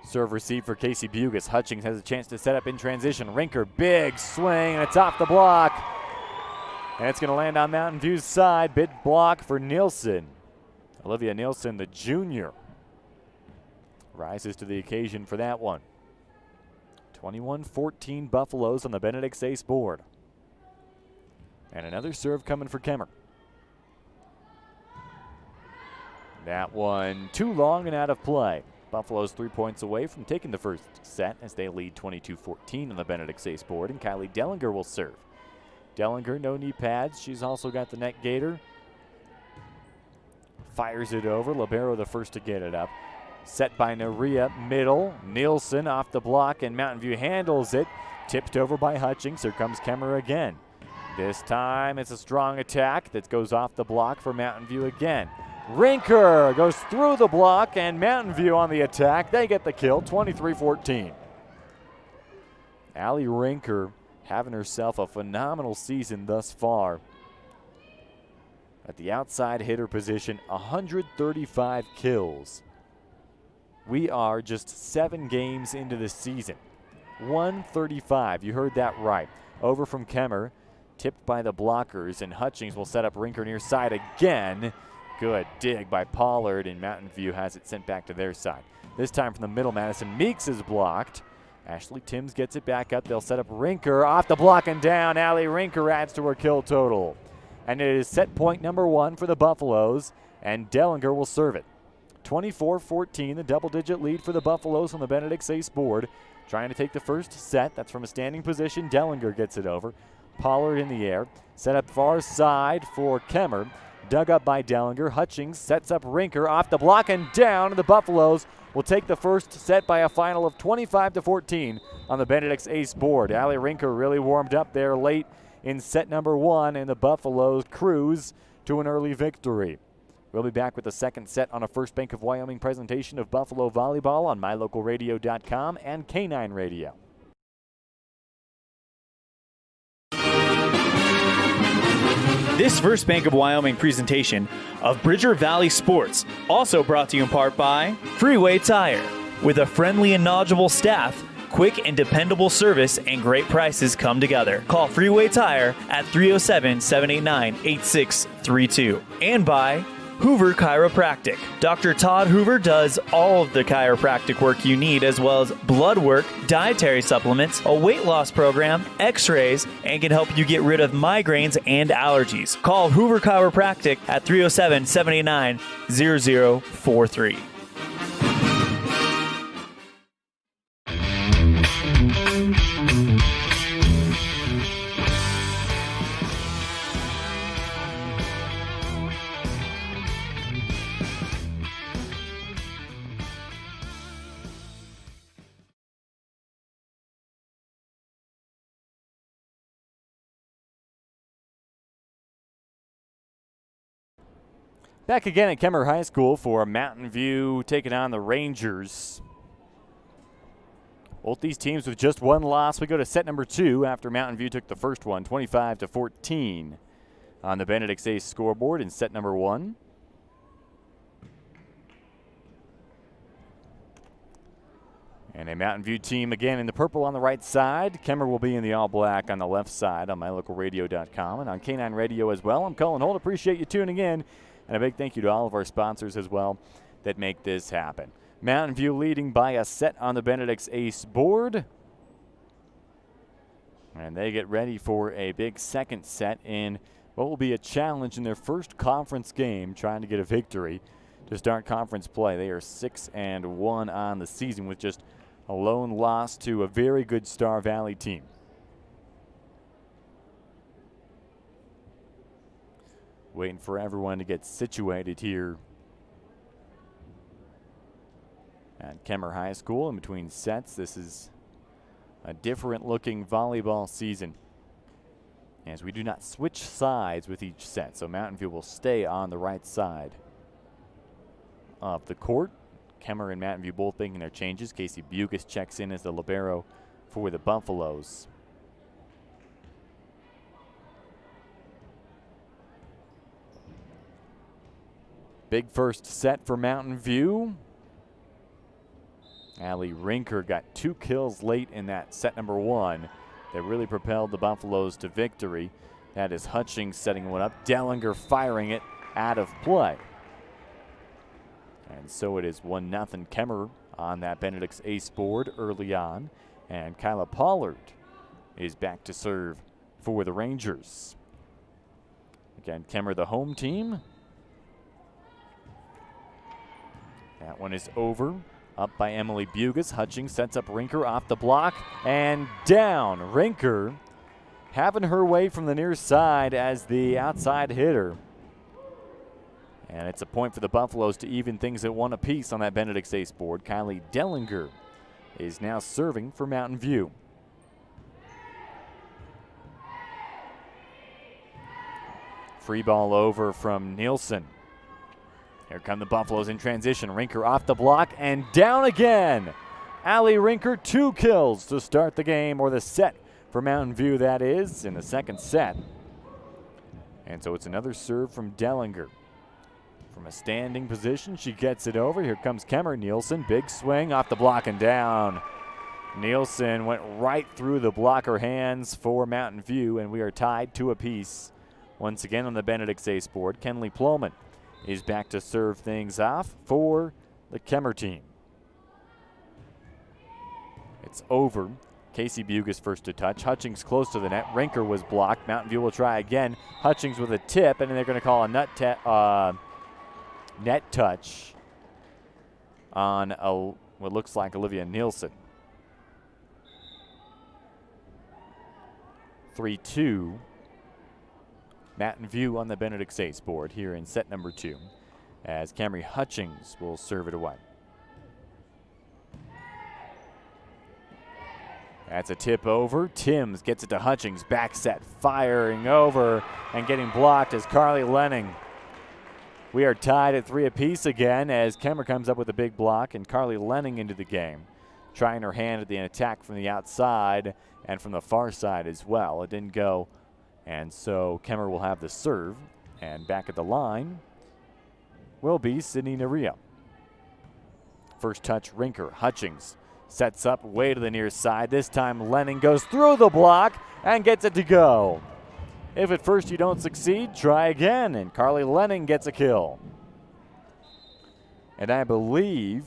Serve receive for Casey Bucas. Hutchings has a chance to set up in transition. Rinker, big swing, and it's off the block. And it's going to land on Mountain View's side. Big block for Nielsen. Olivia Nielsen, the junior, rises to the occasion for that one. 21-14 Buffaloes on the Benedict Sayce board. And another serve coming for Kemmerer. That one too long and out of play. Buffalo's 3 points away from taking the first set as they lead 22-14 on the Benedict Sayce board, and Kylie Dellinger will serve. Dellinger, no knee pads. She's also got the net gaiter. Fires it over. Libero the first to get it up. Set by Naria, middle. Nielsen off the block, and Mountain View handles it. Tipped over by Hutchings. Here comes Kemmerer again. This time it's a strong attack that goes off the block for Mountain View again. Rinker goes through the block, and Mountain View on the attack. They get the kill, 23-14. Allie Rinker having herself a phenomenal season thus far. At the outside hitter position, 135 kills. We are just 7 games into the season. 135, you heard that right. Over from Kemmerer, tipped by the blockers, and Hutchings will set up Rinker near side again. Good dig by Pollard, and Mountain View has it sent back to their side. This time from the middle, Madison Meeks is blocked. Ashley Timms gets it back up. They'll set up Rinker off the block and down. Allie Rinker adds to her kill total. And it is set point number 1 for the Buffaloes, and Dellinger will serve it. 24-14, the double-digit lead for the Buffaloes on the Benedict Sayce board. Trying to take the first set. That's from a standing position. Dellinger gets it over. Pollard in the air. Set up far side for Kemmerer. Dug up by Dellinger. Hutchings sets up Rinker off the block and down. And the Buffaloes will take the first set by a final of 25-14 on the Benedict Sayce board. Allie Rinker really warmed up there late in set number 1, and the Buffaloes cruise to an early victory. We'll be back with the second set on a First Bank of Wyoming presentation of Buffalo Volleyball on MyLocalRadio.com and K9 Radio. This First Bank of Wyoming presentation of Bridger Valley Sports, also brought to you in part by Freeway Tire. With a friendly and knowledgeable staff, quick and dependable service, and great prices come together. Call Freeway Tire at 307-789-8632. And by Hoover Chiropractic. Dr. Todd Hoover does all of the chiropractic work you need, as well as blood work, dietary supplements, a weight loss program, x-rays, and can help you get rid of migraines and allergies. Call Hoover Chiropractic at 307-789-0043. Back again at Kemmerer High School for Mountain View taking on the Rangers. Both these teams with just one loss. We go to set number 2 after Mountain View took the first one, 25-14 on the Benedict's Ace scoreboard in set number 1. And a Mountain View team again in the purple on the right side. Kemmerer will be in the all black on the left side on MyLocalRadio.com and on K9 Radio as well. I'm Cullen Holt. Appreciate you tuning in. And a big thank you to all of our sponsors as well that make this happen. Mountain View leading by a set on the Benedict's Ace board. And they get ready for a big second set in what will be a challenge in their first conference game, trying to get a victory to start conference play. They are 6-1 on the season with just a lone loss to a very good Star Valley team. Waiting for everyone to get situated here at Kemmerer High School in between sets. This is a different looking volleyball season, as we do not switch sides with each set. So Mountain View will stay on the right side of the court. Kemmerer and Mountain View both making their changes. Casey Bugas checks in as the libero for the Buffaloes. Big first set for Mountain View. Allie Rinker got 2 kills late in that set number 1 that really propelled the Buffaloes to victory. That is Hutchings setting one up. Dellinger firing it out of play. And so it is 1-0 Kemmerer on that Benedict's Ace board early on. And Kyla Pollard is back to serve for the Rangers. Again, Kemmerer the home team. That one is over. Up by Emily Bugas. Hutchings sets up Rinker off the block and down. Rinker having her way from the near side as the outside hitter. And it's a point for the Buffaloes to even things at 1 apiece on that Benedict's Ace board. Kylie Dellinger is now serving for Mountain View. Free ball over from Nielsen. Here come the Buffaloes in transition. Rinker off the block and down again. Allie Rinker, 2 kills to start the game, or the set for Mountain View, that is, in the second set. And so it's another serve from Dellinger. From a standing position, she gets it over. Here comes Kemmerer. Nielsen, big swing off the block and down. Nielsen went right through the blocker hands for Mountain View, and we are tied 2 apiece. Once again on the Benedict's Ace board, Kenley Plowman is back to serve things off for the Kemmerer team. It's over. Casey Bugas first to touch. Hutchings close to the net. Rinker was blocked. Mountain View will try again. Hutchings with a tip, and then they're going to call a net touch on what looks like Olivia Nielsen. 3-2. Mountain View on the Benedict's Ace board here in set number 2, as Camry Hutchings will serve it away. That's a tip over. Timms gets it to Hutchings. Back set, firing over and getting blocked as Carly Lenning. We are tied at 3 apiece again as Kemmerer comes up with a big block and Carly Lenning into the game, trying her hand at the attack from the outside and from the far side as well. It didn't go. And so Kemmerer will have the serve. And back at the line will be Sydney Naria. First touch, Rinker. Hutchings sets up way to the near side. This time Lenning goes through the block and gets it to go. If at first you don't succeed, try again. And Carly Lenning gets a kill. And I believe,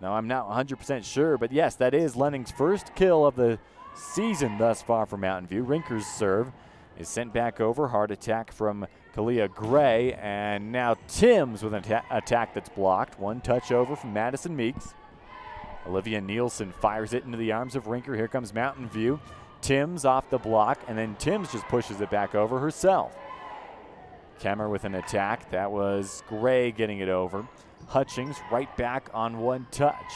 no, I'm not 100% sure, but yes, that is Lenning's first kill of the season thus far for Mountain View. Rinker's serve is sent back over. Hard attack from Kalia Gray, and now Timms with an attack that's blocked. One touch over from Madison Meeks. Olivia Nielsen fires it into the arms of Rinker. Here comes Mountain View. Timms off the block, and then Timms just pushes it back over herself. Kemmerer with an attack. That was Gray getting it over. Hutchings right back on one touch.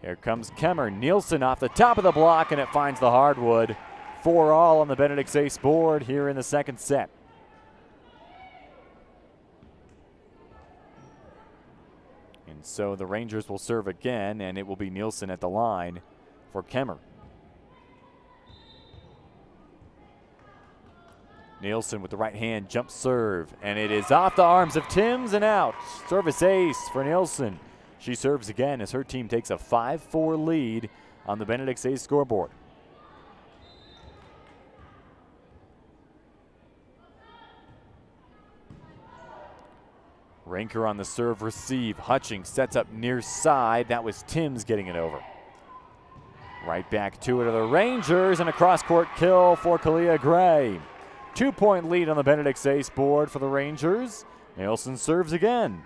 Here comes Kemmerer. Nielsen off the top of the block, and it finds the hardwood. 4-all on the Benedict's ace board here in the second set. And so the Rangers will serve again, and it will be Nielsen at the line for Kemmerer. Nielsen with the right hand jump serve, and it is off the arms of Timms and out. Service ace for Nielsen. She serves again as her team takes a 5-4 lead on the Benedict's ace scoreboard. Rinker on the serve receive. Hutchings sets up near side. That was Timms getting it over. Right back to it are the Rangers, and a cross-court kill for Kalia Gray. 2-point lead on the Benedict's ace board for the Rangers. Nielsen serves again.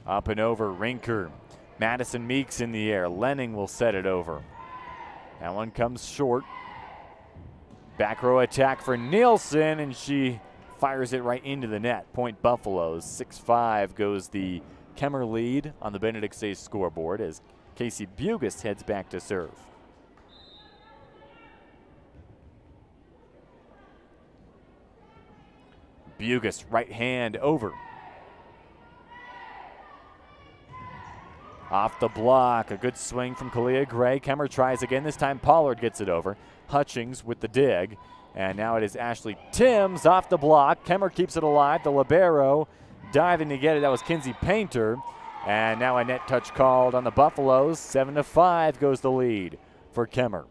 Up and over, Rinker. Madison Meeks in the air. Lenning will set it over. That one comes short. Back row attack for Nielsen, and she fires it right into the net. Point Buffaloes. 6-5 goes the Kemmerer lead on the Benedict's ace scoreboard as Casey Bugast heads back to serve. Bugast right hand over. Off the block, a good swing from Kalia Gray. Kemmerer tries again. This time Pollard gets it over. Hutchings with the dig. And now it is Ashley Timms off the block. Kemmerer keeps it alive. The libero diving to get it. That was Kinsey Painter. And now a net touch called on the Buffaloes. 7-5 goes the lead for Kemmerer.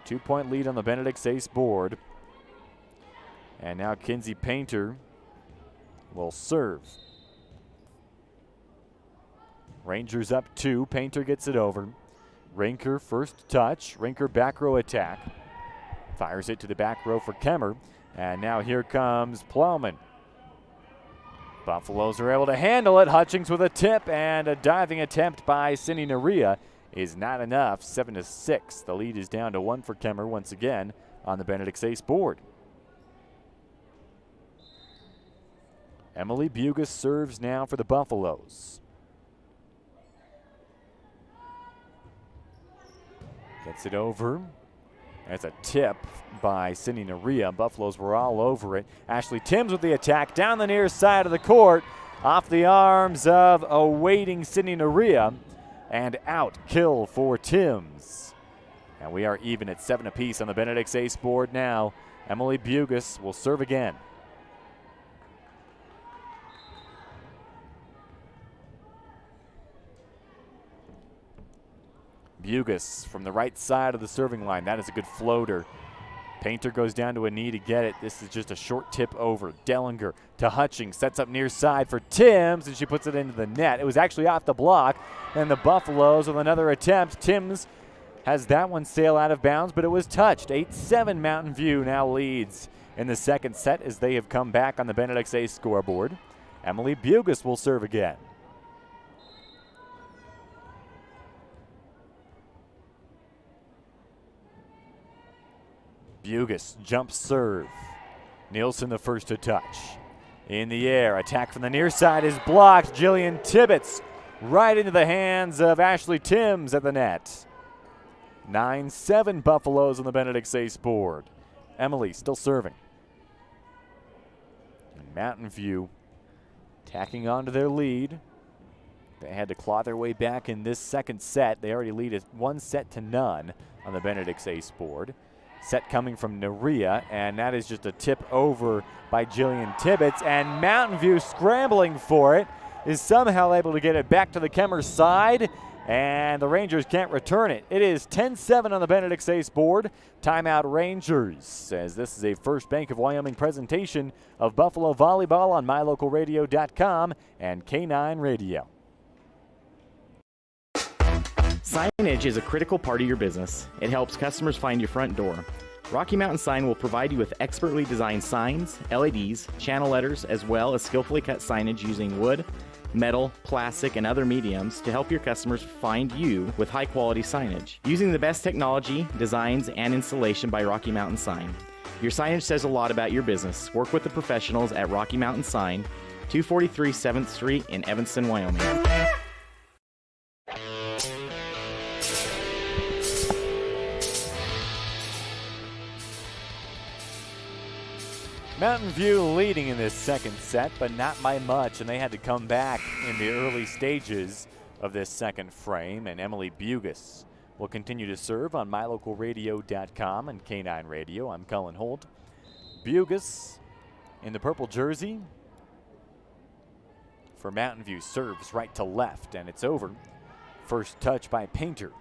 2-point lead on the Benedict's ace board. And now Kinsey Painter will serve. Rangers up 2. Painter gets it over. Rinker first touch. Rinker back row attack. Fires it to the back row for Kemmerer. And now here comes Plowman. Buffaloes are able to handle it. Hutchings with a tip, and a diving attempt by Cindy Naria is not enough. 7-6. The lead is down to 1 for Kemmerer once again on the Benedict's ace board. Emily Bugast serves now for the Buffaloes. Gets it over. That's a tip by Cindy Naria. Buffaloes were all over it. Ashley Timms with the attack down the near side of the court. Off the arms of a waiting Cindy Naria. And out. Kill for Timms. And we are even at 7 apiece on the Benedict's ace board now. Emily Bugast will serve again. Bugast from the right side of the serving line. That is a good floater. Painter goes down to a knee to get it. This is just a short tip over. Dellinger to Hutchings. Sets up near side for Timms, and she puts it into the net. It was actually off the block, and the Buffaloes with another attempt. Timms has that one sail out of bounds, but it was touched. 8-7 Mountain View now leads in the second set as they have come back on the Benedict's ace scoreboard. Emily Bugast will serve again. Bugast jump serve. Nielsen the first to touch. In the air, attack from the near side is blocked. Jillian Tibbetts right into the hands of Ashley Timms at the net. 9-7 Buffaloes on the Benedict's ace board. Emily still serving. And Mountain View tacking on to their lead. They had to claw their way back in this second set. They already lead it 1-0 on the Benedict's ace board. Set coming from Naria, and that is just a tip over by Jillian Tibbetts. And Mountain View scrambling for it is somehow able to get it back to the Kemmerer side. and the Rangers can't return it. It is 10-7 on the Benedict Ace board. Timeout Rangers, as this is a First Bank of Wyoming presentation of Buffalo Volleyball on MyLocalRadio.com and K9 Radio. Signage is a critical part of your business. It helps customers find your front door. Rocky Mountain Sign will provide you with expertly designed signs, LEDs, channel letters, as well as skillfully cut signage using wood, metal, plastic, and other mediums to help your customers find you with high-quality signage. Using the best technology, designs, and installation by Rocky Mountain Sign. Your signage says a lot about your business. Work with the professionals at Rocky Mountain Sign, 243 7th Street in Evanston, Wyoming. Mountain View leading in this second set, but not by much, and they had to come back in the early stages of this second frame, and Emily Bugas will continue to serve on MyLocalRadio.com and K9 Radio. I'm Cullen Holt. Bugas in the purple jersey for Mountain View serves right to left, and it's over. First touch by Painter.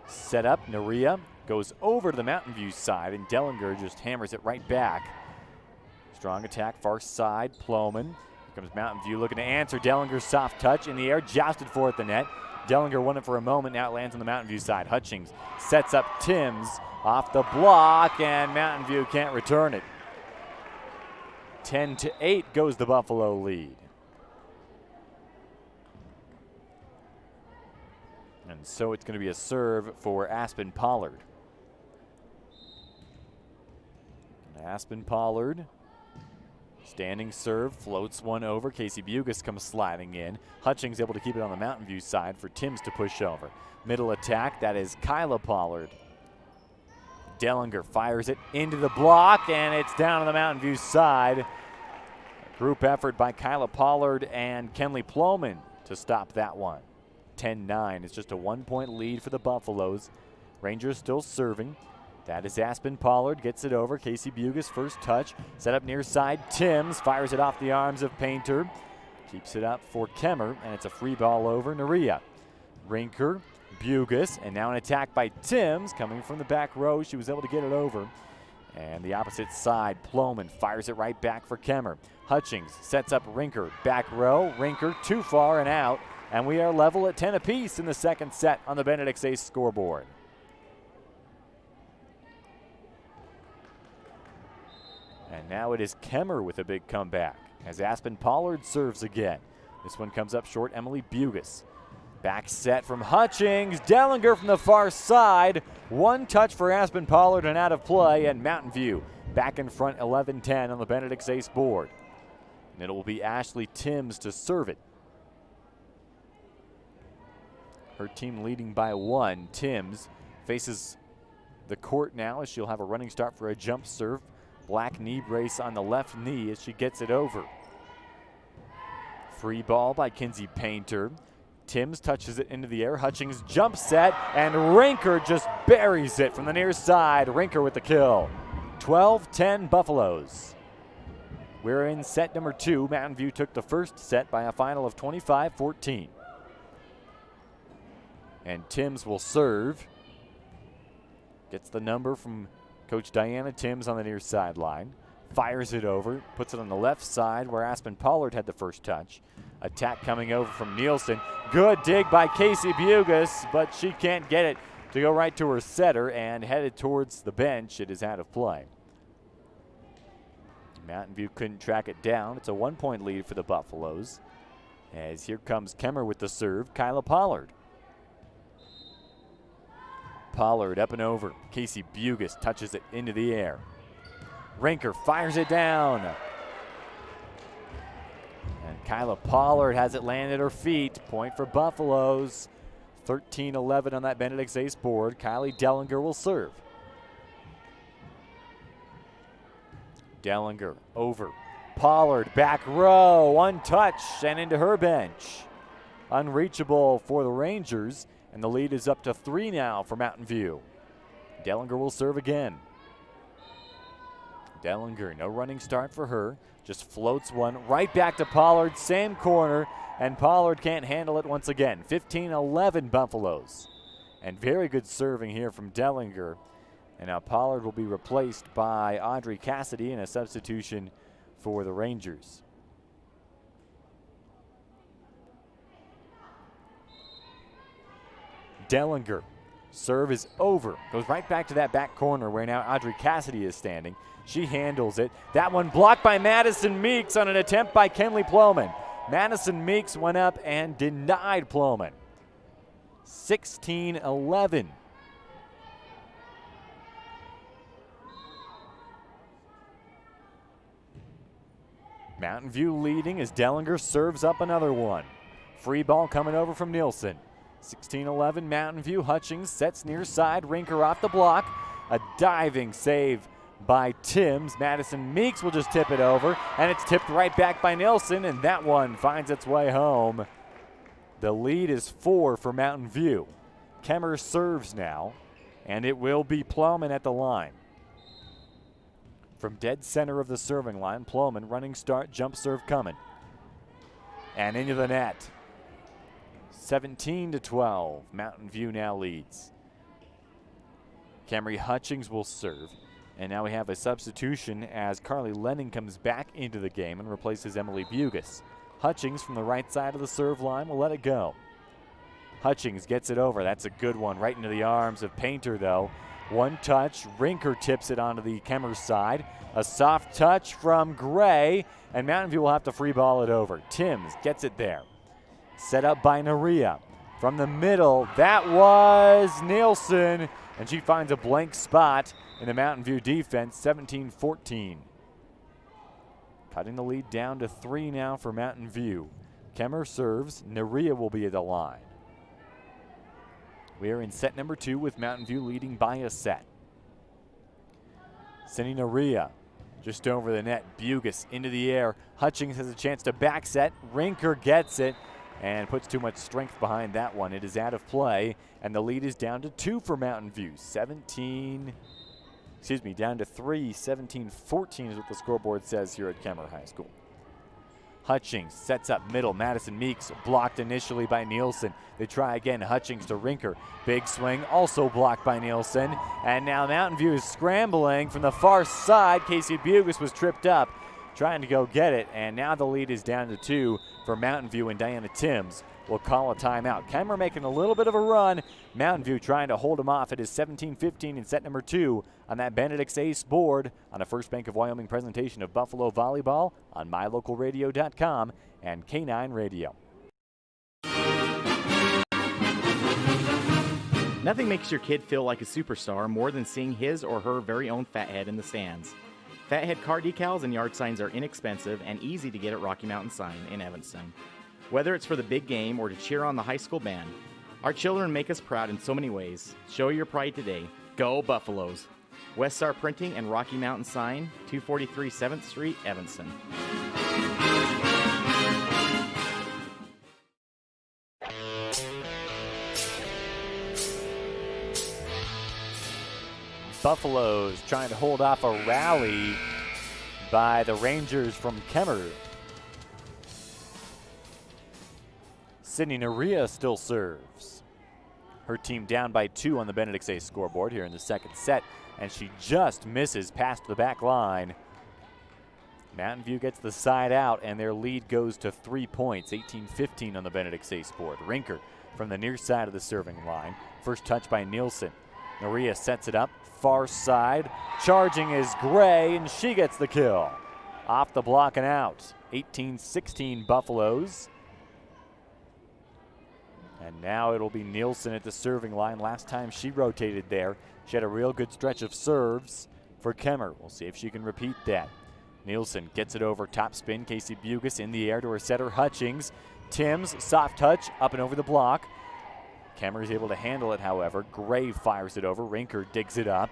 Set up, Naria goes over to the Mountain View side, and Dellinger just hammers it right back. Strong attack, far side, Ploman. Here comes Mountain View looking to answer. Dellinger's soft touch in the air, jousted for at the net. Dellinger won it for a moment, now it lands on the Mountain View side. Hutchings sets up Timms off the block, and Mountain View can't return it. 10-8 goes the Buffalo lead. And so it's going to be a serve for Aspen Pollard. Aspen Pollard. Standing serve, floats one over. Casey Bugas comes sliding in. Hutchings able to keep it on the Mountain View side for Timms to push over. Middle attack, that is Kyla Pollard. Dellinger fires it into the block, and it's down on the Mountain View side. A group effort by Kyla Pollard and Kenley Ploman to stop that one. 10-9, it's just a 1-point lead for the Buffaloes. Rangers still serving. That is Aspen Pollard, gets it over. Casey Bugas, first touch, set up near side. Timms fires it off the arms of Painter. Keeps it up for Kemmer, and it's a free ball over Naria. Rinker, Bugas, and now an attack by Timms coming from the back row. She was able to get it over. And the opposite side, Ploman fires it right back for Kemmer. Hutchings sets up Rinker, back row. Rinker too far and out. And we are level at 10 apiece in the second set on the Benedict Ace scoreboard. And now it is Kemmer with a big comeback as Aspen Pollard serves again. This one comes up short, Emily Bugas. Back set from Hutchings. Dellinger from the far side. One touch for Aspen Pollard and out of play, and Mountain View back in front 11-10 on the Benedict Ace board. And it will be Ashley Timms to serve it. Her team leading by one. Timms faces the court now as she'll have a running start for a jump serve. Black knee brace on the left knee as she gets it over. Free ball by Kinsey Painter. Timms touches it into the air. Hutchings jump set, and Rinker just buries it from the near side. Rinker with the kill. 12-10 Buffaloes. We're in set number 2. Mountain View took the first set by a final of 25-14. And Timms will serve. Gets the number from Coach Diana Timms on the near sideline. Fires it over, puts it on the left side where Aspen Pollard had the first touch. Attack coming over from Nielsen. Good dig by Casey Bugas, but she can't get it to go right to her setter and headed towards the bench. It is out of play. Mountain View couldn't track it down. It's a 1-point lead for the Buffaloes. As here comes Kemmer with the serve, Kyla Pollard. Pollard up and over. Casey Bugas touches it into the air. Rinker fires it down. And Kyla Pollard has it land at her feet. Point for Buffaloes. 13-11 on that Benedict Ace board. Kylie Dellinger will serve. Dellinger over. Pollard back row. Untouched and into her bench. Unreachable for the Rangers. And the lead is up to 3 now for Mountain View. Dellinger will serve again. Dellinger, no running start for her. Just floats one right back to Pollard, same corner, and Pollard can't handle it once again. 15-11 Buffaloes. And very good serving here from Dellinger. And now Pollard will be replaced by Audrey Cassidy in a substitution for the Rangers. Dellinger, serve is over. Goes right back to that back corner where now Audrey Cassidy is standing. She handles it. That one blocked by Madison Meeks on an attempt by Kenley Plowman. Madison Meeks went up and denied Plowman. 16-11. Mountain View leading as Dellinger serves up another one. Free ball coming over from Nielsen. 16-11 Mountain View. Hutchings sets near side. Rinker off the block. A diving save by Timms. Madison Meeks will just tip it over, and it's tipped right back by Nielsen, and that one finds its way home. The lead is 4 for Mountain View. Kemmerer serves now, and it will be Plowman at the line. From dead center of the serving line, Plowman running start, jump serve coming. And into the net. 17-12. Mountain View now leads. Camry Hutchings will serve. And now we have a substitution as Carly Lenning comes back into the game and replaces Emily Bugas. Hutchings from the right side of the serve line will let it go. Hutchings gets it over. That's a good one right into the arms of Painter, though. One touch. Rinker tips it onto the Kemmerer side. A soft touch from Gray, and Mountain View will have to free ball it over. Timms gets it there. Set up by Naria. From the middle, that was Nielsen, and she finds a blank spot in the Mountain View defense, 17-14. Cutting the lead down to 3 now for Mountain View. Kemmerer serves. Naria will be at the line. We are in set number 2 with Mountain View leading by a set. Sending Naria just over the net. Bugas into the air. Hutchings has a chance to back set. Rinker gets it and puts too much strength behind that one. It is out of play, and the lead is down to 2 for Mountain View. Down to 3. 17-14 is what the scoreboard says here at Kemmerer High School. Hutchings sets up middle. Madison Meeks blocked initially by Nielsen. They try again. Hutchings to Rinker. Big swing, also blocked by Nielsen. And now Mountain View is scrambling from the far side. Casey Bugas was tripped up trying to go get it. And now the lead is down to 2 for Mountain View, and Diana Timms will call a timeout. Kemmerer making a little bit of a run. Mountain View trying to hold him off. It is 17-15 in set number 2 on that Benedict's Ace board on a First Bank of Wyoming presentation of Buffalo Volleyball on MyLocalRadio.com and K9 Radio. Nothing makes your kid feel like a superstar more than seeing his or her very own Fathead in the stands. Fathead car decals and yard signs are inexpensive and easy to get at Rocky Mountain Sign in Evanston. Whether it's for the big game or to cheer on the high school band, our children make us proud in so many ways. Show your pride today. Go Buffaloes! West Star Printing and Rocky Mountain Sign, 243 7th Street, Evanston. Buffaloes trying to hold off a rally by the Rangers from Kemmerer. Sydney Naria still serves. Her team down by 2 on the Benedict's Ace scoreboard here in the second set, and she just misses past the back line. Mountain View gets the side out, and their lead goes to 3 points, 18-15 on the Benedict's Ace board. Rinker from the near side of the serving line. First touch by Nielsen. Naria sets it up, far side. Charging is Gray, and she gets the kill. Off the block and out. 18-16 Buffaloes. And now it'll be Nielsen at the serving line. Last time she rotated there, she had a real good stretch of serves for Kemmerer. We'll see if she can repeat that. Nielsen gets it over, top spin. Casey Bugas in the air to her setter, Hutchings. Timms, soft touch, up and over the block. Kemmerer is able to handle it, however. Gray fires it over. Rinker digs it up.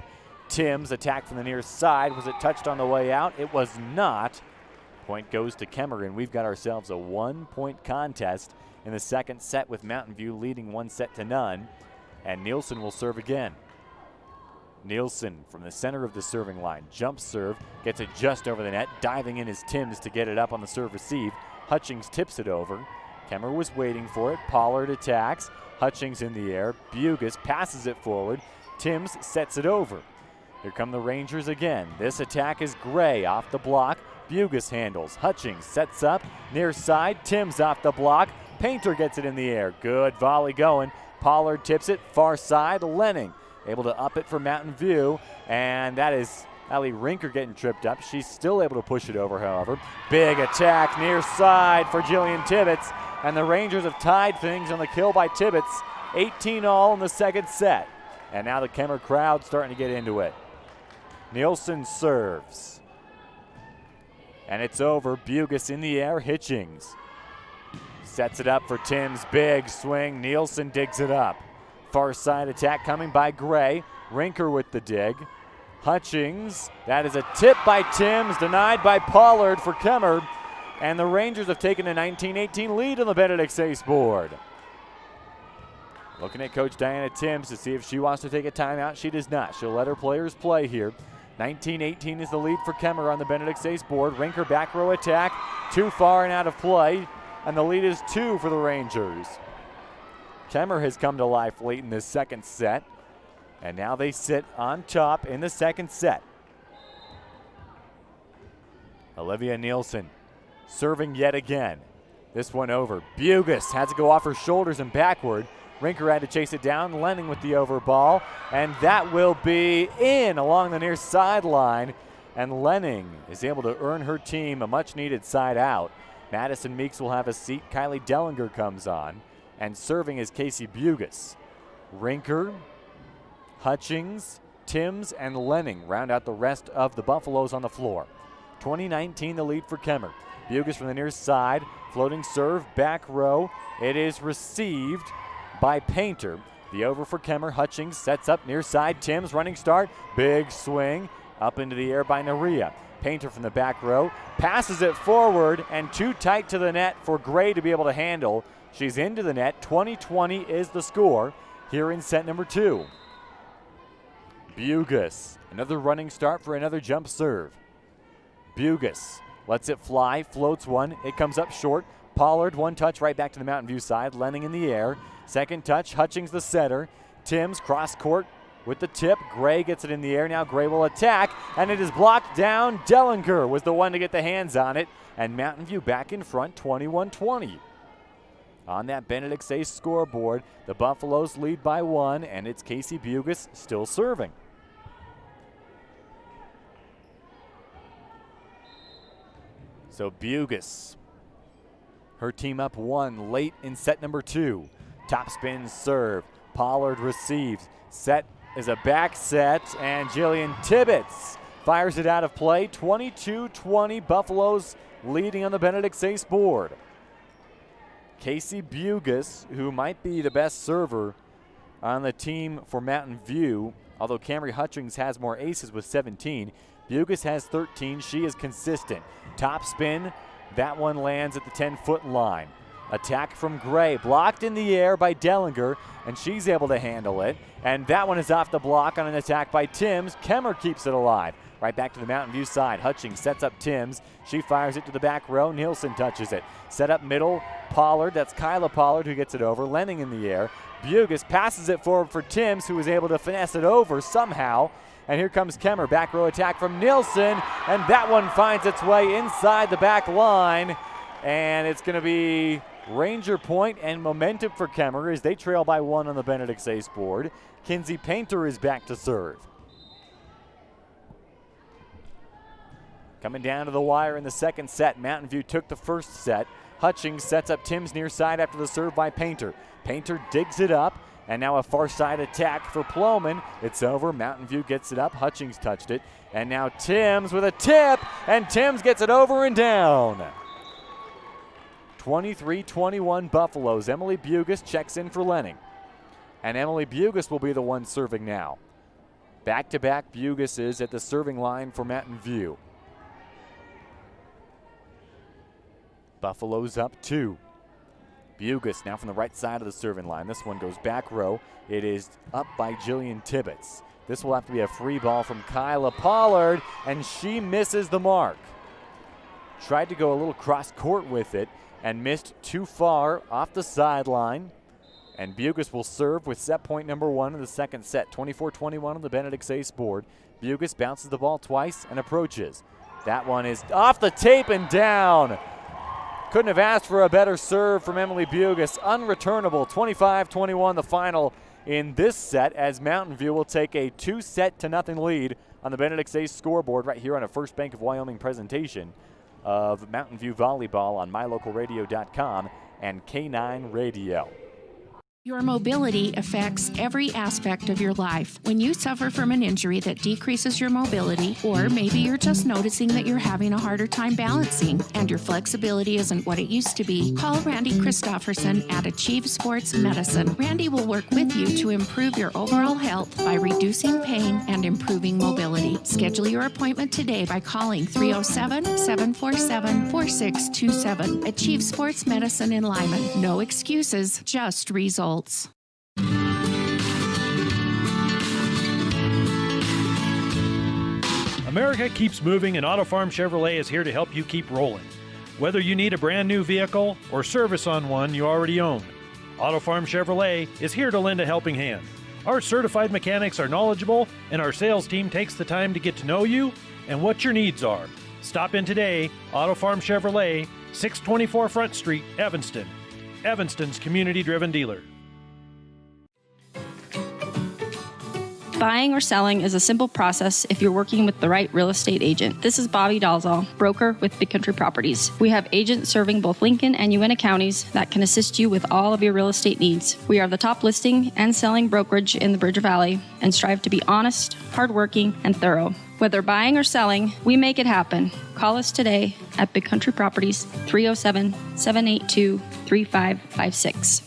Timms attack from the near side. Was it touched on the way out? It was not. Point goes to Kemmerer, and we've got ourselves a 1-point contest in the second set with Mountain View leading 1-0. And Nielsen will serve again. Nielsen from the center of the serving line. Jump serve, gets it just over the net. Diving in is Timms to get it up on the serve receive. Hutchings tips it over. Kemmerer was waiting for it. Pollard attacks. Hutchings in the air. Bugas passes it forward. Timms sets it over. Here come the Rangers again. This attack is Gray off the block. Bugas handles. Hutchings sets up. Near side. Timms off the block. Painter gets it in the air. Good volley going. Pollard tips it. Far side. Lenning able to up it for Mountain View. And that is Allie Rinker getting tripped up. She's still able to push it over, however. Big attack near side for Jillian Tibbetts. And the Rangers have tied things on the kill by Tibbetts. 18-all in the second set. And now the Kemmerer crowd starting to get into it. Nielsen serves. And it's over. Bugas in the air. Hitchings sets it up for Timms. Big swing. Nielsen digs it up. Far side attack coming by Gray. Rinker with the dig. Hutchings. That is a tip by Timms. Denied by Pollard for Kemmerer. And the Rangers have taken a 19-18 lead on the Benedict Ace board. Looking at Coach Diana Timms to see if she wants to take a timeout. She does not. She'll let her players play here. 19-18 is the lead for Kemmerer on the Benedict Ace board. Rinker back row attack. Too far and out of play. And the lead is 2 for the Rangers. Kemmerer has come to life late in this second set. And now they sit on top in the second set. Olivia Nielsen serving yet again. This one over. Bugas had to go off her shoulders and backward. Rinker had to chase it down. Lenning with the over ball. And that will be in along the near sideline. And Lenning is able to earn her team a much-needed side out. Madison Meeks will have a seat. Kylie Dellinger comes on. And serving is Casey Bugas. Rinker, Hutchings, Timms, and Lenning round out the rest of the Buffaloes on the floor. 20-19 the lead for Kemmerer. Bugas from the near side. Floating serve, back row. It is received by Painter. The over for Kemmerer. Hutchings sets up near side. Timms running start. Big swing up into the air by Naria. Painter from the back row. Passes it forward and too tight to the net for Gray to be able to handle. She's into the net. 20-20 is the score here in set number 2. Bugas. Another running start for another jump serve. Bugas lets it fly, floats one. It comes up short. Pollard, one touch right back to the Mountain View side. Lenning in the air. Second touch, Hutchings the setter. Timms cross court with the tip. Gray gets it in the air. Now Gray will attack, and it is blocked down. Dellinger was the one to get the hands on it. And Mountain View back in front, 21-20. On that Benedict Ace scoreboard, the Buffaloes lead by 1, and it's Casey Bugas still serving. So Bugas, her team up 1 late in set number 2. Top spin serve. Pollard receives. Set is a back set, and Jillian Tibbetts fires it out of play. 22-20, Buffaloes leading on the Benedict Ace board. Casey Bugas, who might be the best server on the team for Mountain View, although Camry Hutchings has more aces with 17. Bugas has 13. She is consistent. Top spin. That one lands at the 10-foot line. Attack from Gray. Blocked in the air by Dellinger, and she's able to handle it. And that one is off the block on an attack by Timms. Kemmerer keeps it alive. Right back to the Mountain View side. Hutchings sets up Timms. She fires it to the back row. Nielsen touches it. Set up middle. Pollard. That's Kyla Pollard who gets it over. Lenning in the air. Bugas passes it forward for Timms, who is able to finesse it over somehow. And here comes Kemmerer. Back row attack from Nielsen. And that one finds its way inside the back line. And it's going to be Ranger point and momentum for Kemmerer as they trail by 1 on the Benedict Ace board. Kinsey Painter is back to serve. Coming down to the wire in the second set. Mountain View took the first set. Hutchings sets up Timms near side after the serve by Painter. Painter digs it up, and now a far side attack for Ploman. It's over. Mountain View gets it up. Hutchings touched it. And now Timms with a tip, and Timms gets it over and down. 23-21 Buffaloes. Emily Bugas checks in for Lenning. And Emily Bugas will be the one serving now. Back-to-back Bugases at the serving line for Mountain View. Buffaloes up 2. Bugas now from the right side of the serving line. This one goes back row. It is up by Jillian Tibbetts. This will have to be a free ball from Kyla Pollard, and she misses the mark. Tried to go a little cross court with it and missed too far off the sideline. And Bugus will serve with set point number 1 of the second set. 24-21 on the Benedict Ace board. Bugus bounces the ball twice and approaches. That one is off the tape and down. Couldn't have asked for a better serve from Emily Bugus. Unreturnable. 25-21 the final in this set, as Mountain View will take a 2-0 lead on the Benedict Ace scoreboard right here on a First Bank of Wyoming presentation of Mountain View Volleyball on MyLocalRadio.com and K9 Radio. Your mobility affects every aspect of your life. When you suffer from an injury that decreases your mobility, or maybe you're just noticing that you're having a harder time balancing and your flexibility isn't what it used to be, call Randy Christofferson at Achieve Sports Medicine. Randy will work with you to improve your overall health by reducing pain and improving mobility. Schedule your appointment today by calling 307-747-4627. Achieve Sports Medicine in Lyman. No excuses, just results. America keeps moving, and Auto Farm Chevrolet is here to help you keep rolling. Whether you need a brand new vehicle or service on one you already own, Auto Farm Chevrolet is here to lend a helping hand. Our certified mechanics are knowledgeable, and our sales team takes the time to get to know you and what your needs are. Stop in today, Auto Farm Chevrolet, 624 Front Street, Evanston. Evanston's community-driven dealer. Buying or selling is a simple process if you're working with the right real estate agent. This is Bobby Dalzall, broker with Big Country Properties. We have agents serving both Lincoln and Uintah counties that can assist you with all of your real estate needs. We are the top listing and selling brokerage in the Bridger Valley and strive to be honest, hardworking, and thorough. Whether buying or selling, we make it happen. Call us today at Big Country Properties, 307-782-3556.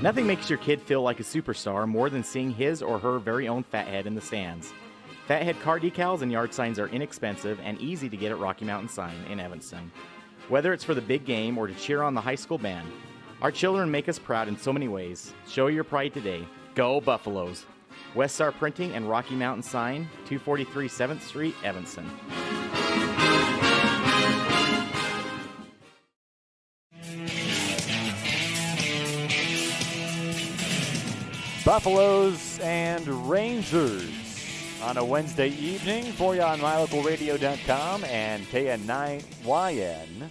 Nothing makes your kid feel like a superstar more than seeing his or her very own Fathead in the stands. Fathead car decals and yard signs are inexpensive and easy to get at Rocky Mountain Sign in Evanston. Whether it's for the big game or to cheer on the high school band, our children make us proud in so many ways. Show your pride today. Go Buffaloes! West Star Printing and Rocky Mountain Sign, 243 7th Street, Evanston. Buffaloes and Rangers on a Wednesday evening for you on MyLocalRadio.com and KN9YN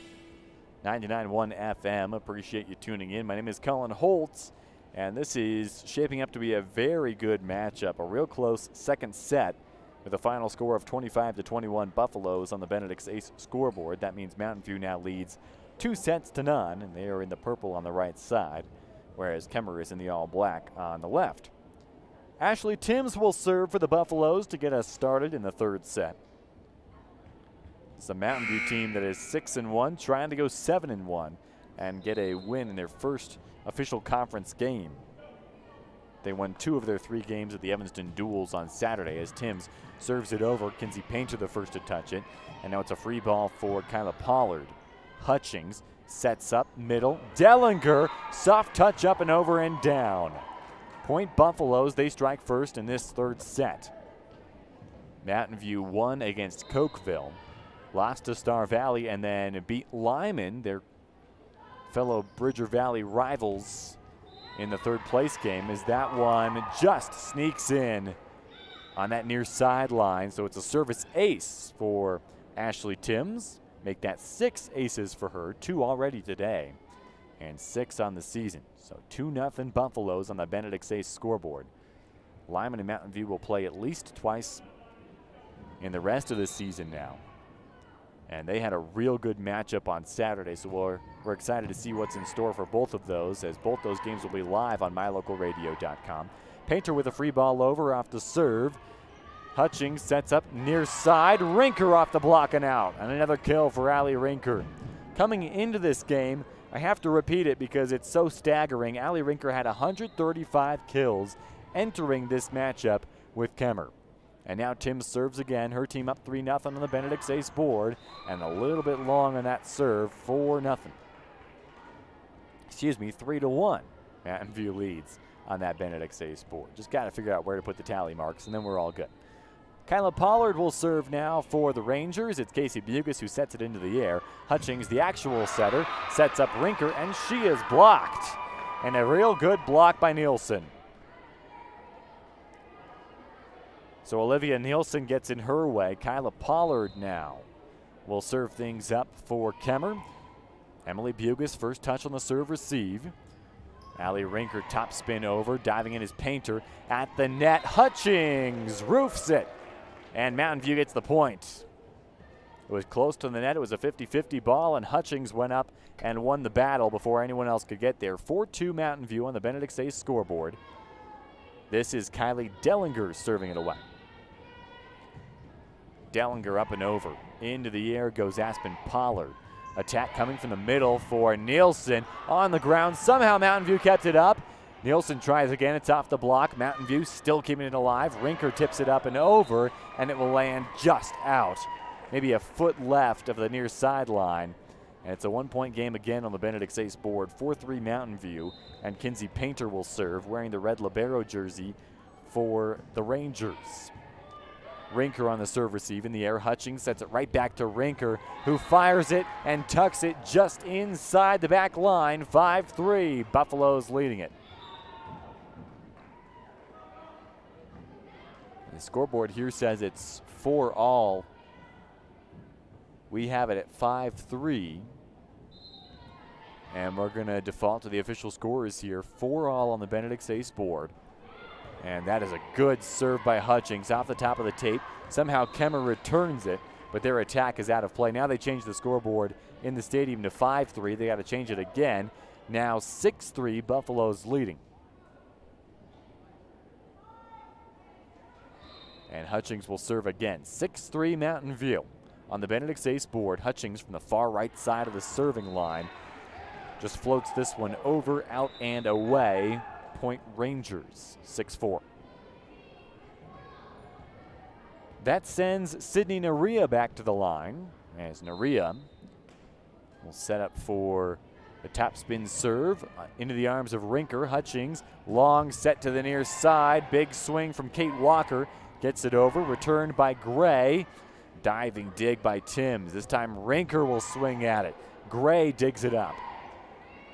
99.1 FM. Appreciate you tuning in. My name is Cullen Holt, and this is shaping up to be a very good matchup. A real close second set with a final score of 25-21 Buffaloes on the Benedict Ace scoreboard. That means Mountain View now leads 2-0, and they are in the purple on the right side, whereas Kemmerer is in the all-black on the left. Ashley Timms will serve for the Buffaloes to get us started in the third set. It's a Mountain View team that is 6-1, trying to go 7-1 and get a win in their first official conference game. They won 2 of their 3 games at the Evanston Duels on Saturday as Timms serves it over. Kinsey Painter the first to touch it, and now it's a free ball for Kyla Pollard. Hutchings sets up middle. Dellinger, soft touch up and over and down. Point Buffaloes, they strike first in this third set. Mountain View won against Cokeville, lost to Star Valley, and then beat Lyman, their fellow Bridger Valley rivals, in the third place game, as that one just sneaks in on that near sideline. So it's a service ace for Ashley Timms. Make that 6 aces for her, 2 already today, and 6 on the season. So 2-0 Buffaloes on the Benedict Ace scoreboard. Lyman and Mountain View will play at least twice in the rest of the season now. And they had a real good matchup on Saturday, so we're excited to see what's in store for both of those, as both those games will be live on MyLocalRadio.com. Painter with a free ball over off the serve. Hutchings sets up near side. Rinker off the block and out. And another kill for Allie Rinker. Coming into this game, I have to repeat it because it's so staggering. Allie Rinker had 135 kills entering this matchup with Kemmerer. And now Tim serves again. Her team up 3-0 on the Benedict Ace board. And a little bit long on that serve, 4-0. Excuse me, 3-1. Mountain View leads on that Benedict Saves board. Just got to figure out where to put the tally marks, and then we're all good. Kyla Pollard will serve now for the Rangers. It's Casey Bugas who sets it into the air. Hutchings, the actual setter, sets up Rinker, and she is blocked. And a real good block by Nielsen. So Olivia Nielsen gets in her way. Kyla Pollard now will serve things up for Kemmer. Emily Bugas, first touch on the serve receive. Allie Rinker top spin over, diving in is Painter at the net. Hutchings roofs it, and Mountain View gets the point. It was close to the net. It was a 50-50 ball, and Hutchings went up and won the battle before anyone else could get there. 4-2 Mountain View on the Benedict Says scoreboard. This is Kylie Dellinger serving it away. Dellinger up and over. Into the air goes Aspen Pollard. Attack coming from the middle for Nielsen. On the ground, somehow Mountain View kept it up. Nielsen tries again, it's off the block. Mountain View still keeping it alive. Rinker tips it up and over, and it will land just out. Maybe a foot left of the near sideline. And it's a 1-point game again on the Benedict Sace board. 4-3 Mountain View, and Kinsey Painter will serve, wearing the red libero jersey for the Rangers. Rinker on the serve receive in the air. Hutchings sets it right back to Rinker, who fires it and tucks it just inside the back line. 5-3, Buffaloes leading it. The scoreboard here says it's 4-all. We have it at 5-3. And we're going to default to the official scores here. 4-all on the Benedict Sace board. And that is a good serve by Hutchings off the top of the tape. Somehow Kemmer returns it, but their attack is out of play. Now they change the scoreboard in the stadium to 5-3. They got to change it again. Now 6-3, Buffaloes leading. And Hutchings will serve again. 6-3 Mountain View on the Benedict Sace board. Hutchings from the far right side of the serving line just floats this one over, out, and away. Point Rangers, 6-4. That sends Sydney Naria back to the line, as Naria will set up for the top spin serve into the arms of Rinker. Hutchings, long set to the near side. Big swing from Kate Walker. Gets it over, returned by Gray. Diving dig by Timms. This time Rinker will swing at it. Gray digs it up.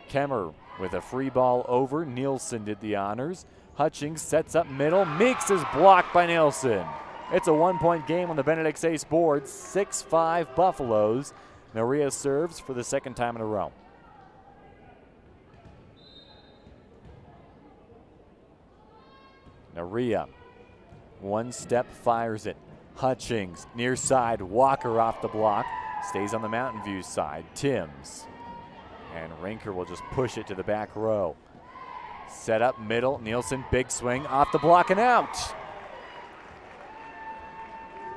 Kemmer with a free ball over. Nielsen did the honors. Hutchings sets up middle. Meeks is blocked by Nielsen. It's a 1-point game on the Benedict Sace board. 6-5 Buffaloes. Naria serves for the second time in a row. Naria, one step, fires it. Hutchings, near side, Walker off the block. Stays on the Mountain View side. Timms. And Rinker will just push it to the back row. Set up middle. Nielsen, big swing, off the block and out.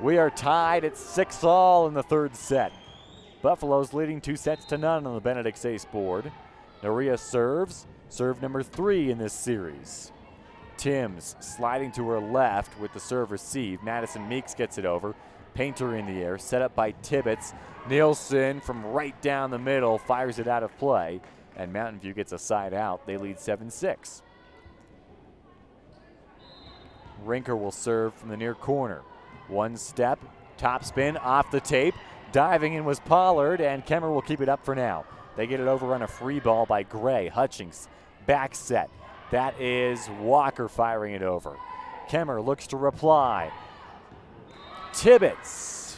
We are tied at 6-all in the third set. Buffaloes leading 2-0 on the Benedict Sace board. Naria serves. Serve number 3 in this series. Timms sliding to her left with the serve receive. Madison Meeks gets it over. Painter in the air, set up by Tibbetts. Nielsen from right down the middle fires it out of play, and Mountain View gets a side out. They lead 7-6. Rinker will serve from the near corner. One step, top spin, off the tape. Diving in was Pollard, and Kemmer will keep it up for now. They get it over on a free ball by Gray. Hutchings, back set. That is Walker firing it over. Kemmer looks to reply. Tibbetts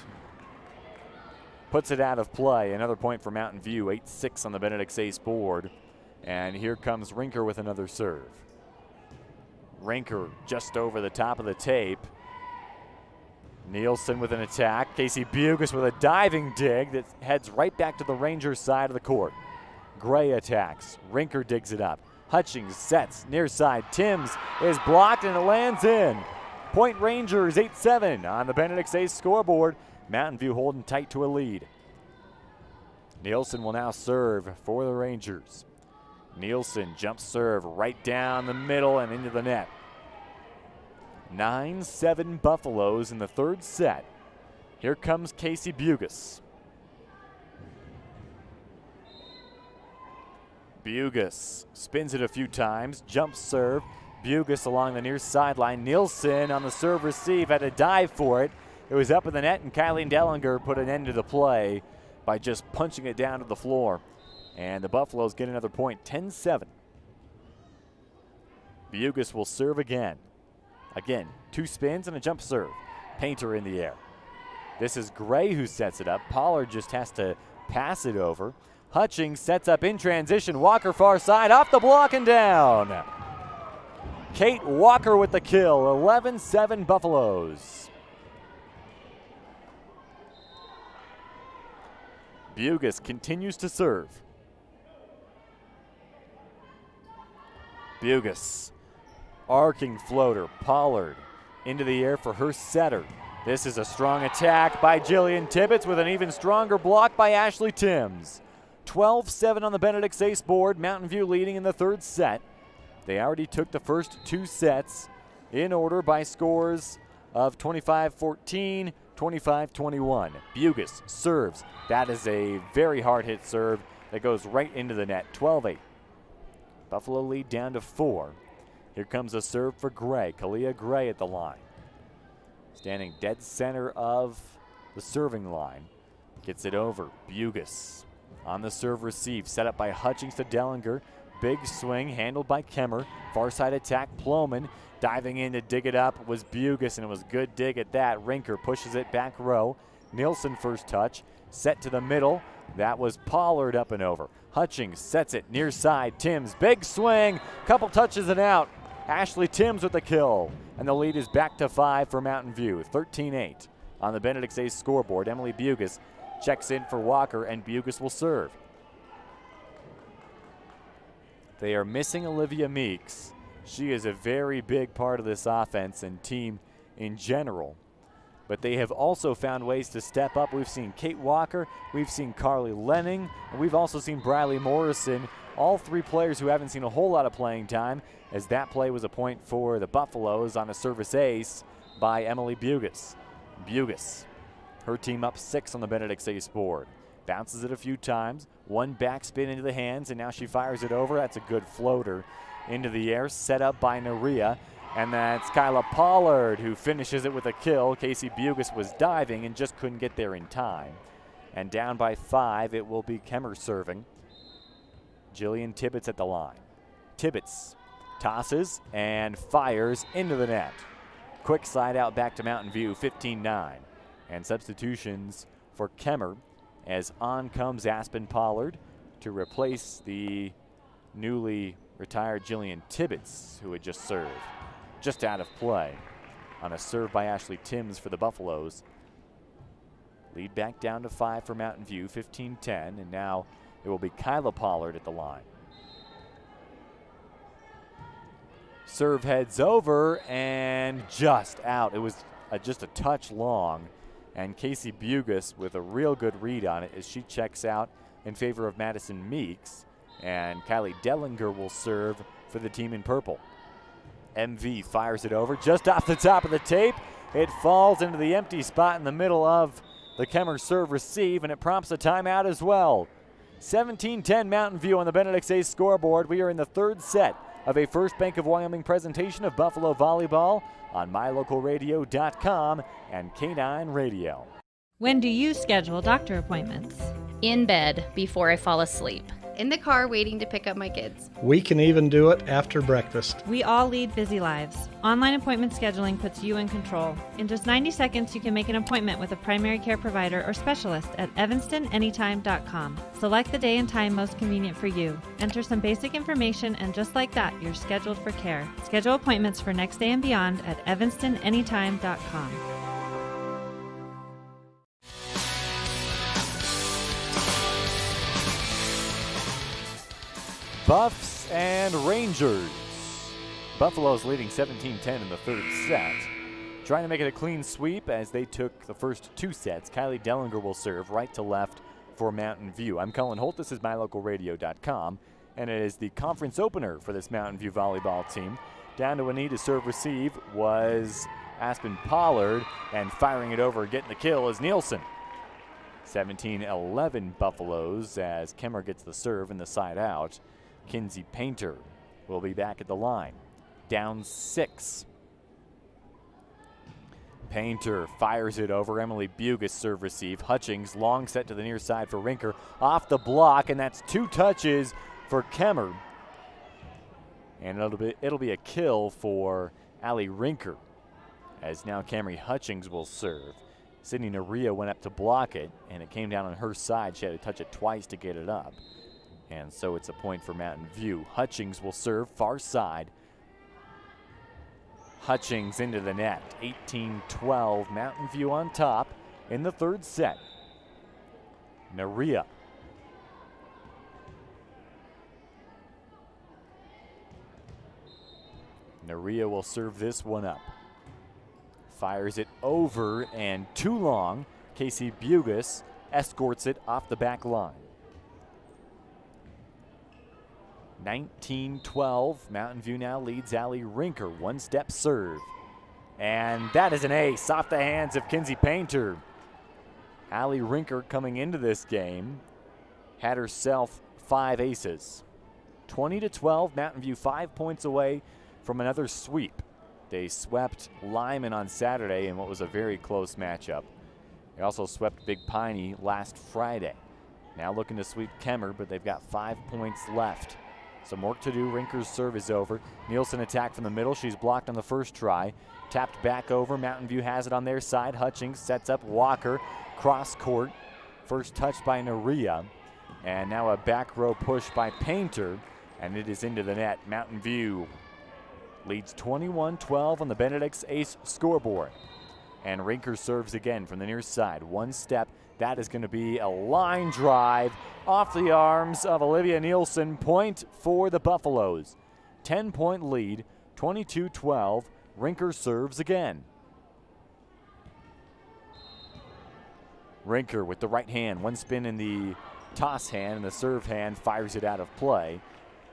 puts it out of play. Another point for Mountain View. 8-6 on the Benedict Sace board. And here comes Rinker with another serve. Rinker just over the top of the tape. Nielsen with an attack. Casey Bugas with a diving dig that heads right back to the Rangers side of the court. Gray attacks. Rinker digs it up. Hutchings sets near side. Timms is blocked and it lands in. Point Rangers 8-7 on the Benedict Sace scoreboard. Mountain View holding tight to a lead. Nielsen will now serve for the Rangers. Nielsen jump serve right down the middle and into the net. 9-7 Buffaloes in the third set. Here comes Casey Bugas. Bugus spins it a few times, jump serve. Bugus along the near sideline. Nielsen on the serve receive had to dive for it. It was up in the net, and Kylie Dellinger put an end to the play by just punching it down to the floor. And the Buffaloes get another point, 10-7. Bugus will serve again. Again, 2 spins and a jump serve. Painter in the air. This is Gray who sets it up. Pollard just has to pass it over. Hutchings sets up in transition. Walker far side, off the block and down. Kate Walker with the kill, 11-7 Buffaloes. Bugus continues to serve. Bugus, arcing floater, Pollard into the air for her setter. This is a strong attack by Jillian Tibbetts with an even stronger block by Ashley Timms. 12-7 on the Benedict's ace board, Mountain View leading in the third set. They already took the first 2 sets in order by scores of 25-14, 25-21. Bugus serves. That is a very hard hit serve that goes right into the net, 12-8. Buffalo lead down to 4. Here comes a serve for Gray. Kalia Gray at the line. Standing dead center of the serving line. Gets it over. Bugus on the serve receive. Set up by Hutchings to Dellinger. Big swing handled by Kemmer. Far side attack, Ploman. Diving in to dig it up was Bugus, and it was a good dig at that. Rinker pushes it back row. Nielsen first touch. Set to the middle. That was Pollard up and over. Hutchings sets it near side. Timms, big swing. Couple touches and out. Ashley Timms with the kill. And the lead is back to 5 for Mountain View. 13-8 on the Benedict's ace scoreboard. Emily Bugus checks in for Walker, and Bugus will serve. They are missing Olivia Meeks. She is a very big part of this offense and team in general. But they have also found ways to step up. We've seen Kate Walker, we've seen Carly Lenning, and we've also seen Briley Morrison. All 3 players who haven't seen a whole lot of playing time, as that play was a point for the Buffaloes on a service ace by Emily Bugus. Bugus, her team up 6 on the Benedict's ace board. Bounces it a few times, 1 backspin into the hands, and now she fires it over. That's a good floater into the air, set up by Naria. And that's Kyla Pollard who finishes it with a kill. Casey Bugus was diving and just couldn't get there in time. And down by 5, it will be Kemmer serving. Jillian Tibbetts at the line. Tibbetts tosses and fires into the net. Quick slide out back to Mountain View, 15-9. And substitutions for Kemmer as on comes Aspen Pollard to replace the newly retired Jillian Tibbetts, who had just served. Just out of play on a serve by Ashley Timms for the Buffaloes. Lead back down to 5 for Mountain View, 15-10, and now it will be Kyla Pollard at the line. Serve heads over and just out. It was just a touch long, and Casey Bugus with a real good read on it as she checks out in favor of Madison Meeks, and Kylie Dellinger will serve for the team in purple. MV fires it over just off the top of the tape. It falls into the empty spot in the middle of the Kemmer serve receive, and it prompts a timeout as well. 17-10 Mountain View on the Benedict's ace scoreboard. We are in the third set of a First Bank of Wyoming presentation of Buffalo Volleyball on MyLocalRadio.com and K9 Radio. When do you schedule doctor appointments? In bed before I fall asleep. In the car waiting to pick up my kids. We can even do it after breakfast. We all lead busy lives. Online appointment scheduling puts you in control. In just 90 seconds, you can make an appointment with a primary care provider or specialist at evanstonanytime.com. Select the day and time most convenient for you. Enter some basic information, and just like that, you're scheduled for care. Schedule appointments for next day and beyond at evanstonanytime.com. Buffs and Rangers. Buffalo's leading 17-10 in the third set. Trying to make it a clean sweep as they took the first 2 sets. Kylie Dellinger will serve right to left for Mountain View. I'm Cullen Holt. This is MyLocalRadio.com, and it is the conference opener for this Mountain View volleyball team. Down to a knee to serve receive was Aspen Pollard, and firing it over, getting the kill is Nielsen. 17-11 Buffaloes as Kemmer gets the serve and the side out. Kinsey Painter will be back at the line. Down 6. Painter fires it over. Emily Bugas serve receive. Hutchings long set to the near side for Rinker. Off the block, and that's 2 touches for Kemmerer. And it'll be a kill for Allie Rinker, as now Camry Hutchings will serve. Sydney Naria went up to block it, and it came down on her side. She had to touch it twice to get it up. And so it's a point for Mountain View. Hutchings will serve far side. Hutchings into the net. 18-12, Mountain View on top in the third set. Naria. Naria will serve this one up. Fires it over and too long. Casey Bugas escorts it off the back line. 19-12. Mountain View now leads Allie Rinker. One-step serve. And that is an ace off the hands of Kinsey Painter. Allie Rinker coming into this game had herself 5 aces. 20-12. Mountain View 5 points away from another sweep. They swept Lyman on Saturday in what was a very close matchup. They also swept Big Piney last Friday. Now looking to sweep Kemmerer, but they've got 5 points left. Some work to do. Rinker's serve is over. Nielsen attack from the middle. She's blocked on the first try. Tapped back over. Mountain View has it on their side. Hutchings sets up Walker. Cross court. First touch by Naria. And now a back row push by Painter. And it is into the net. Mountain View leads 21-12 on the Benedict's ace scoreboard. And Rinker serves again from the near side. One step. That is going to be a line drive off the arms of Olivia Nielsen. Point for the Buffaloes. 10-point lead, 22-12. Rinker serves again. Rinker with the right hand. One spin in the toss hand, and the serve hand fires it out of play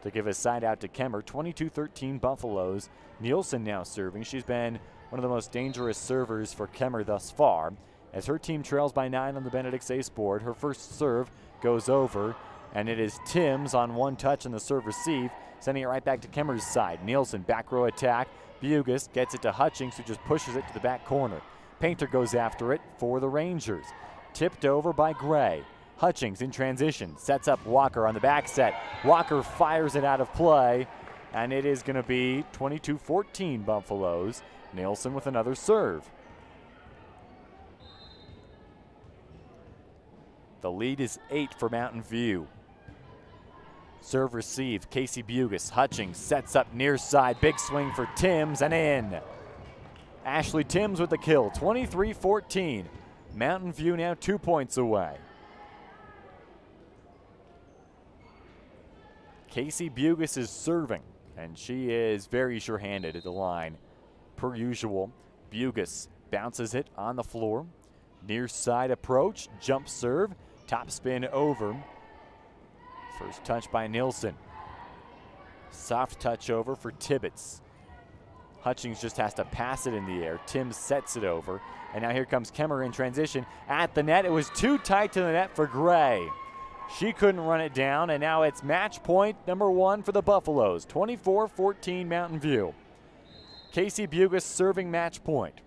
to give a side out to Kemmerer. 22-13 Buffaloes. Nielsen now serving. She's been one of the most dangerous servers for Kemmerer thus far, as her team trails by 9 on the Benedict's ace board. Her first serve goes over, and it is Timms on one touch on the serve receive, sending it right back to Kemmerer's side. Nielsen, back row attack. Bugas gets it to Hutchings, who just pushes it to the back corner. Painter goes after it for the Rangers. Tipped over by Gray. Hutchings in transition, sets up Walker on the back set. Walker fires it out of play, and it is going to be 22-14 Buffaloes. Nielsen with another serve. The lead is 8 for Mountain View. Serve receive, Casey Bugas. Hutchings sets up near side. Big swing for Timms and in. Ashley Timms with the kill, 23-14. Mountain View now 2 points away. Casey Bugas is serving, and she is very sure-handed at the line. Per usual, Bugas bounces it on the floor. Near side approach, jump serve, top spin over. First touch by Nielsen. Soft touch over for Tibbetts. Hutchings just has to pass it in the air. Timms sets it over. And now here comes Kemmerer in transition at the net. It was too tight to the net for Gray. She couldn't run it down, and now it's match point number 1 for the Buffaloes. 24-14 Mountain View. Casey Bugas serving match point.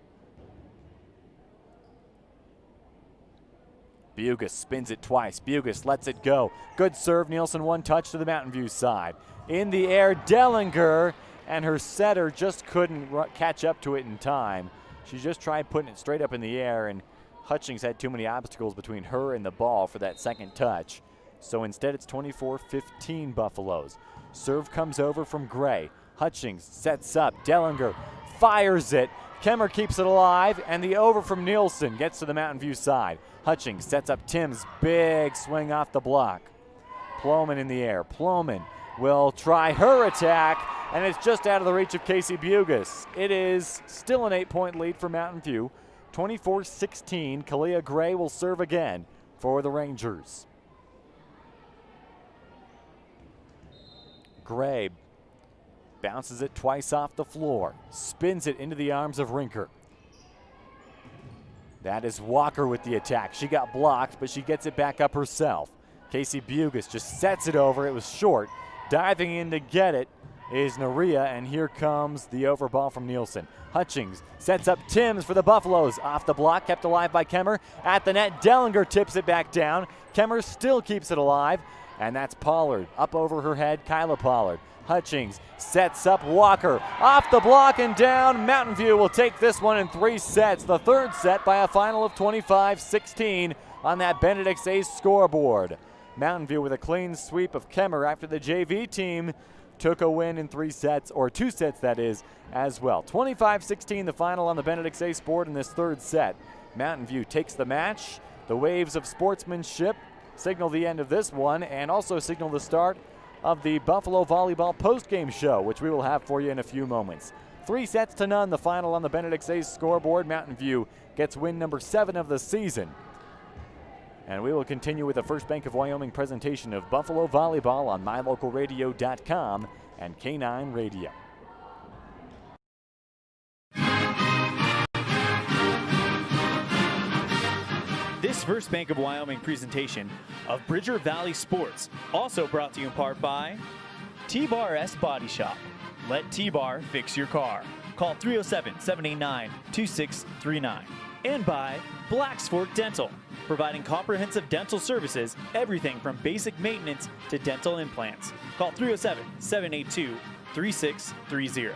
Bugas spins it twice. Bugas lets it go. Good serve. Nielsen one touch to the Mountain View side. In the air, Dellinger, and her setter just couldn't catch up to it in time. She just tried putting it straight up in the air, and Hutchings had too many obstacles between her and the ball for that second touch. So instead it's 24-15 Buffaloes. Serve comes over from Gray. Hutchings sets up. Dellinger fires it. Kemmerer keeps it alive, and the over from Nielsen gets to the Mountain View side. Hutchings sets up Timms. Big swing off the block. Ploman in the air. Ploman will try her attack, and it's just out of the reach of Casey Bugas. It is still an 8-point lead for Mountain View. 24-16. Kalia Gray will serve again for the Rangers. Gray bounces it twice off the floor. Spins it into the arms of Rinker. That is Walker with the attack. She got blocked, but she gets it back up herself. Casey Bugas just sets it over. It was short, Diving in to get it is Naria, and here comes the over ball from Nielsen. Hutchings sets up Timms for the Buffaloes. Off the block, kept alive by Kemmerer. At the net, Dellinger tips it back down. Kemmerer still keeps it alive, and that's Pollard. Up over her head, Kyla Pollard. Hutchings sets up Walker. Off the block and down. Mountain View will take this one in 3 sets. The third set by a final of 25-16 on that Benedict's Ace scoreboard. Mountain View with a clean sweep of Kemmerer after the JV team took a win in 3 sets, or 2 sets that is, as well. 25-16 the final on the Benedict's Ace board in this third set. Mountain View takes the match. The waves of sportsmanship signal the end of this one and also signal the start of the Buffalo Volleyball postgame show, which we will have for you in a few moments. 3-0 the final on the Benedict's Ace scoreboard. Mountain View gets win number 7 of the season. And we will continue with the First Bank of Wyoming presentation of Buffalo Volleyball on MyLocalRadio.com and K9 Radio. This First Bank of Wyoming presentation of Bridger Valley Sports, also brought to you in part by T-Bar S Body Shop. Let T-Bar fix your car. Call 307-789-2639. And by Black's Fork Dental, providing comprehensive dental services, everything from basic maintenance to dental implants. Call 307-782-3630.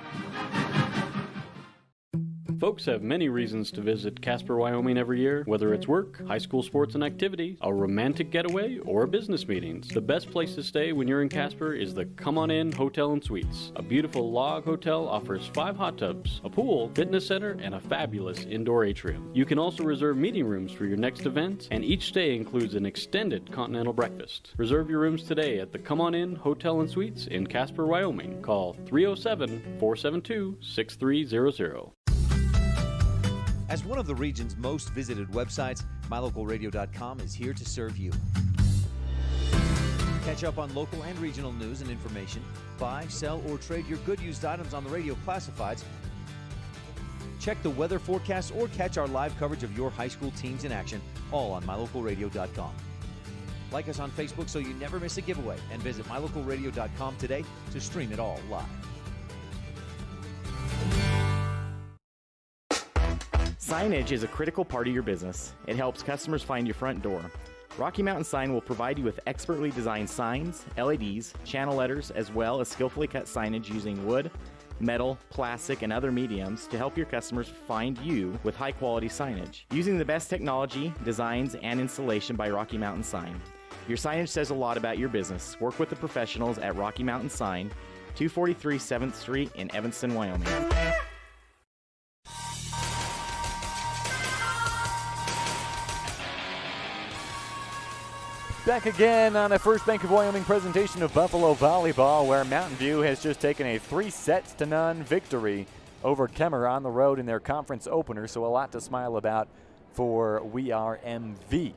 Folks have many reasons to visit Casper, Wyoming every year, whether it's work, high school sports and activities, a romantic getaway, or business meetings. The best place to stay when you're in Casper is the Come On In Hotel and Suites. A beautiful log hotel offers 5 hot tubs, a pool, fitness center, and a fabulous indoor atrium. You can also reserve meeting rooms for your next event, and each stay includes an extended continental breakfast. Reserve your rooms today at the Come On In Hotel and Suites in Casper, Wyoming. Call 307-472-6300. As one of the region's most visited websites, MyLocalRadio.com is here to serve you. Catch up on local and regional news and information. Buy, sell, or trade your good used items on the radio classifieds. Check the weather forecast or catch our live coverage of your high school teams in action, all on MyLocalRadio.com. Like us on Facebook so you never miss a giveaway, and visit MyLocalRadio.com today to stream it all live. Signage is a critical part of your business. It helps customers find your front door. Rocky Mountain Sign will provide you with expertly designed signs, LEDs, channel letters, as well as skillfully cut signage using wood, metal, plastic, and other mediums to help your customers find you with high-quality signage. Using the best technology, designs, and installation by Rocky Mountain Sign. Your signage says a lot about your business. Work with the professionals at Rocky Mountain Sign, 243 7th Street in Evanston, Wyoming. Back again on a First Bank of Wyoming presentation of Buffalo Volleyball, where Mountain View has just taken a 3-0 victory over Kemmerer on the road in their conference opener, so a lot to smile about for We Are MV.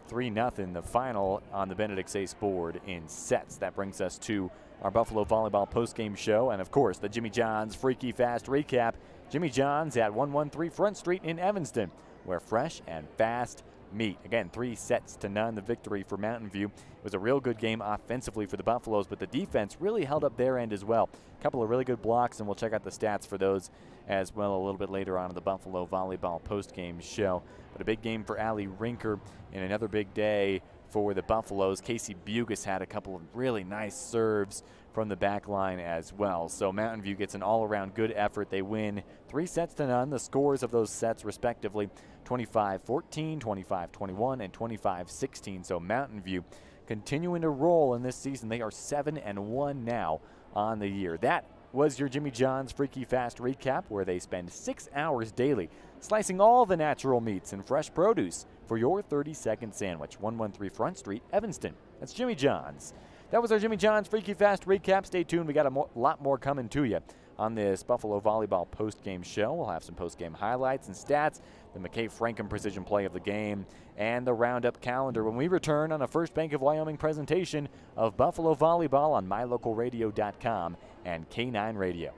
3-0 the final on the Benedict's Ace board in sets. That brings us to our Buffalo Volleyball postgame show, and of course the Jimmy John's Freaky Fast recap. Jimmy John's at 113 Front Street in Evanston, where fresh and fast meet. Again, 3-0 the victory for Mountain View. It was a real good game offensively for the Buffaloes, but the defense really held up their end as well. A couple of really good blocks, and we'll check out the stats for those as well a little bit later on in the Buffalo Volleyball postgame show. But a big game for Allie Rinker and another big day for the Buffaloes. Casey Bugas had a couple of really nice serves from the back line as well. So Mountain View gets an all-around good effort. They win 3-0. The scores of those sets respectively, 25-14, 25-21, and 25-16. So Mountain View continuing to roll in this season. They are 7-1 now on the year. That was your Jimmy John's Freaky Fast recap, where they spend 6 hours daily slicing all the natural meats and fresh produce for your 30-second sandwich. 113 Front Street, Evanston. That's Jimmy John's. That was our Jimmy John's Freaky Fast recap. Stay tuned. We got a lot more coming to you on this Buffalo Volleyball postgame show. We'll have some postgame highlights and stats, the McKay Franken precision play of the game, and the roundup calendar when we return on a First Bank of Wyoming presentation of Buffalo Volleyball on MyLocalRadio.com and K9 Radio.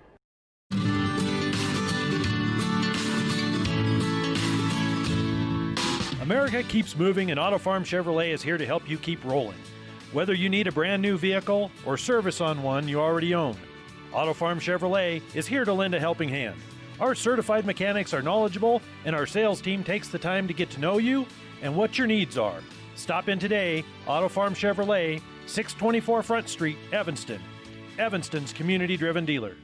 America keeps moving, and Auto Farm Chevrolet is here to help you keep rolling. Whether you need a brand new vehicle or service on one you already own, Auto Farm Chevrolet is here to lend a helping hand. Our certified mechanics are knowledgeable, and our sales team takes the time to get to know you and what your needs are. Stop in today, Auto Farm Chevrolet, 624 Front Street, Evanston. Evanston's community-driven dealer.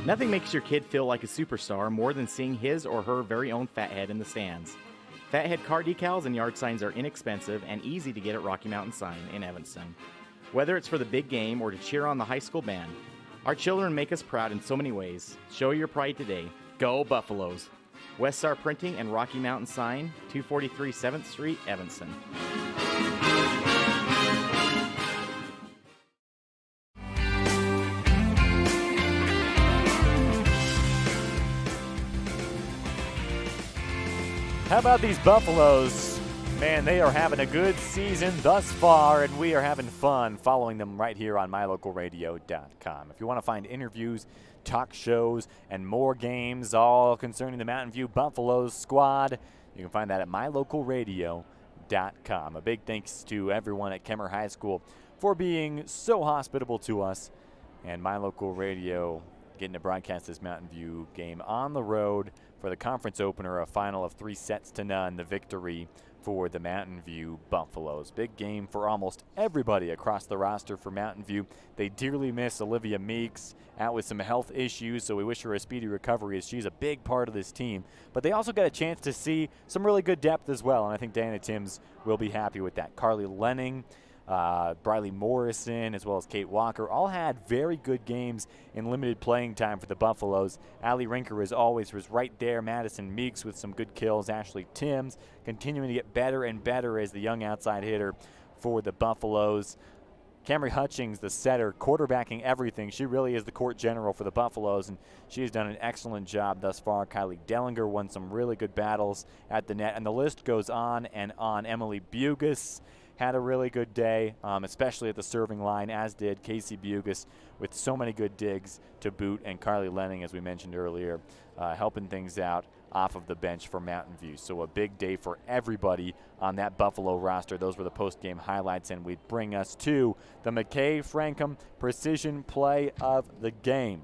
Nothing makes your kid feel like a superstar more than seeing his or her very own Fathead in the stands. Fathead car decals and yard signs are inexpensive and easy to get at Rocky Mountain Sign in Evanston. Whether it's for the big game or to cheer on the high school band, our children make us proud in so many ways. Show your pride today. Go Buffaloes! West Star Printing and Rocky Mountain Sign, 243 7th Street, Evanston. How about these Buffaloes? Man, they are having a good season thus far, and we are having fun following them right here on MyLocalRadio.com. If you want to find interviews, talk shows, and more games all concerning the Mountain View Buffaloes squad, you can find that at MyLocalRadio.com. A big thanks to everyone at Kemmerer High School for being so hospitable to us, and My Local Radio getting to broadcast this Mountain View game on the road for the conference opener, a final of 3-0, the victory for the Mountain View Buffaloes. Big game for almost everybody across the roster for Mountain View. They dearly miss Olivia Meeks, out with some health issues, so we wish her a speedy recovery as she's a big part of this team. But they also got a chance to see some really good depth as well, and I think Diana Timms will be happy with that. Carly Lenning, Briley Morrison, as well as Kate Walker, all had very good games in limited playing time for the Buffaloes. Allie Rinker, as always, was right there. Madison Meeks with some good kills. Ashley Timms continuing to get better and better as the young outside hitter for the Buffaloes. Camry Hutchings, the setter, quarterbacking everything. She really is the court general for the Buffaloes, and she has done an excellent job thus far. Kylie Dellinger won some really good battles at the net, and the list goes on and on. Emily Bugas had a really good day, especially at the serving line, as did Casey Bugas, with so many good digs to boot, and Carly Lenning, as we mentioned earlier, helping things out off of the bench for Mountain View. So a big day for everybody on that Buffalo roster. Those were the post-game highlights, and we bring us to the McKay Frankham Precision Play of the game.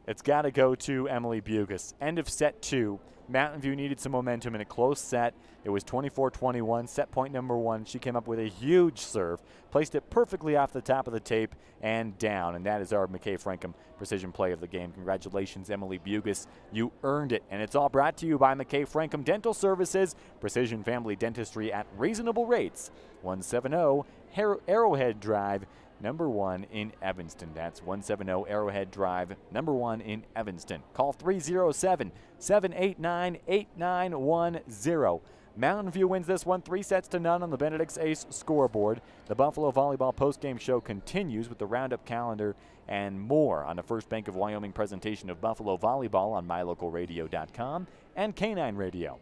It's got to go to Emily Bugas. End of set 2. Mountain View needed some momentum in a close set. It was 24-21, set point number 1. She came up with a huge serve, placed it perfectly off the top of the tape and down, and that is our McKay Frankham Precision Play of the game. Congratulations, Emily Bugas. You earned it, and it's all brought to you by McKay Frankham Dental Services, precision family dentistry at reasonable rates. 170 Arrowhead Drive, number 1 in Evanston. That's 170 Arrowhead Drive, number 1 in Evanston. Call 307-789-8910. Mountain View wins this one 3-0 on the Benedict's Ace scoreboard. The Buffalo Volleyball postgame show continues with the roundup calendar and more on the First Bank of Wyoming presentation of Buffalo Volleyball on MyLocalRadio.com and K9 Radio.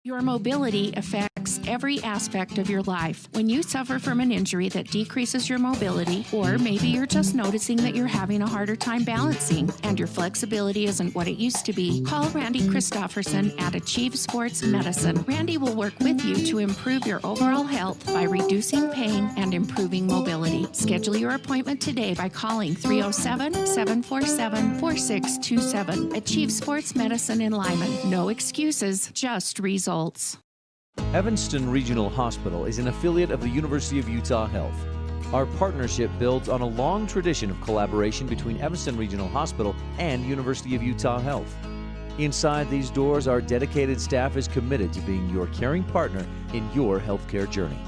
Your mobility affects every aspect of your life. When you suffer from an injury that decreases your mobility, or maybe you're just noticing that you're having a harder time balancing and your flexibility isn't what it used to be, call Randy Christofferson at Achieve Sports Medicine. Randy will work with you to improve your overall health by reducing pain and improving mobility. Schedule your appointment today by calling 307-747-4627. Achieve Sports Medicine in Lyman. No excuses, just results. Evanston Regional Hospital is an affiliate of the University of Utah Health. Our partnership builds on a long tradition of collaboration between Evanston Regional Hospital and University of Utah Health. Inside these doors, our dedicated staff is committed to being your caring partner in your healthcare journey.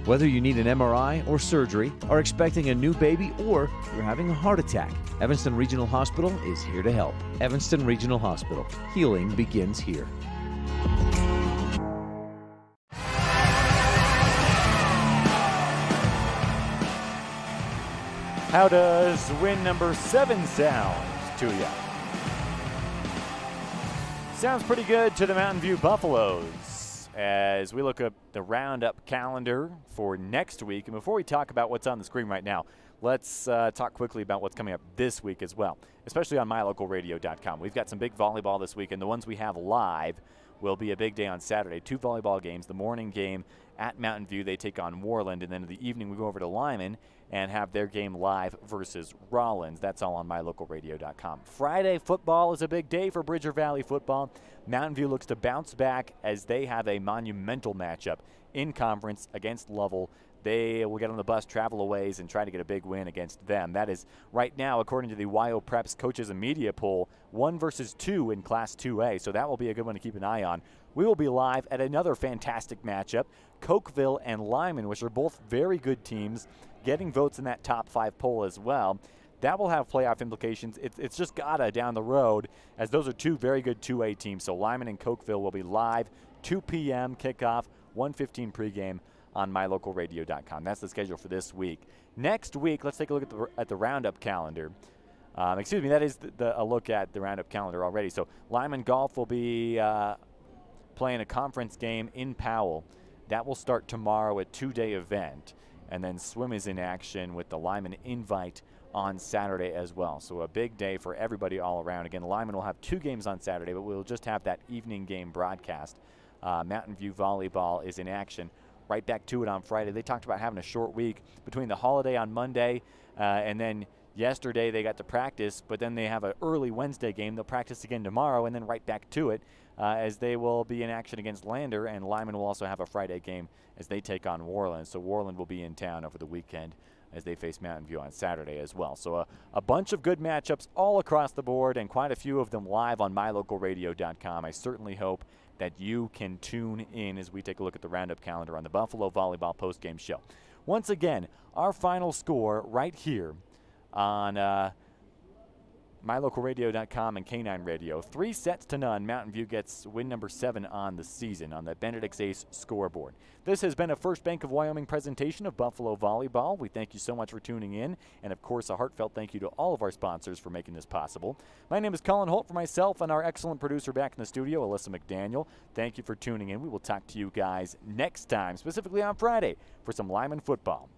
Whether you need an MRI or surgery, are expecting a new baby, or you're having a heart attack, Evanston Regional Hospital is here to help. Evanston Regional Hospital. Healing begins here. How does win number 7 sound to you? Sounds pretty good to the Mountain View Buffaloes as we look at the roundup calendar for next week. And before we talk about what's on the screen right now, let's talk quickly about what's coming up this week as well, especially on MyLocalRadio.com. We've got some big volleyball this week, and the ones we have live will be a big day on Saturday. 2 volleyball games. The morning game at Mountain View, they take on Moreland, and then in the evening we go over to Lyman and have their game live versus Rollins. That's all on MyLocalRadio.com. Friday football is a big day for Bridger Valley football. Mountain View looks to bounce back as they have a monumental matchup in conference against Lovell. They will get on the bus, travel a ways, and try to get a big win against them. That is, right now, according to the YO Preps Coaches and Media poll, 1 versus 2 in Class 2A, so that will be a good one to keep an eye on. We will be live at another fantastic matchup, Cokeville and Lyman, which are both very good teams, getting votes in that top 5 poll as well. That will have playoff implications. It's just gotta down the road, as those are 2 very good 2A teams. So Lyman and Cokeville will be live, 2 p.m. kickoff, 1:15 pregame on MyLocalRadio.com. That's the schedule for this week. Next week, let's take a look at the roundup calendar. That is a look at the roundup calendar already. So Lyman Golf will be playing a conference game in Powell. That will start tomorrow, a 2-day event. And then swim is in action with the Lyman Invite on Saturday as well. So a big day for everybody all around. Again, Lyman will have 2 games on Saturday, but we'll just have that evening game broadcast. Mountain View Volleyball is in action. Right back to it on Friday. They talked about having a short week between the holiday on Monday and then yesterday they got to practice, but then they have an early Wednesday game. They'll practice again tomorrow and then right back to it as they will be in action against Lander, and Lyman will also have a Friday game as they take on Warland. So Warland will be in town over the weekend as they face Mountain View on Saturday as well. So a bunch of good matchups all across the board, and quite a few of them live on MyLocalRadio.com. I certainly hope that you can tune in as we take a look at the roundup calendar on the Buffalo Volleyball postgame show. Once again, our final score right here on MyLocalRadio.com and K9 Radio. 3-0. Mountain View gets win number 7 on the season on the Benedict's Ace scoreboard. This has been a First Bank of Wyoming presentation of Buffalo Volleyball. We thank you so much for tuning in. And, of course, a heartfelt thank you to all of our sponsors for making this possible. My name is Cullen Holt for myself and our excellent producer back in the studio, Alyssa McDaniel. Thank you for tuning in. We will talk to you guys next time, specifically on Friday, for some Lyman football.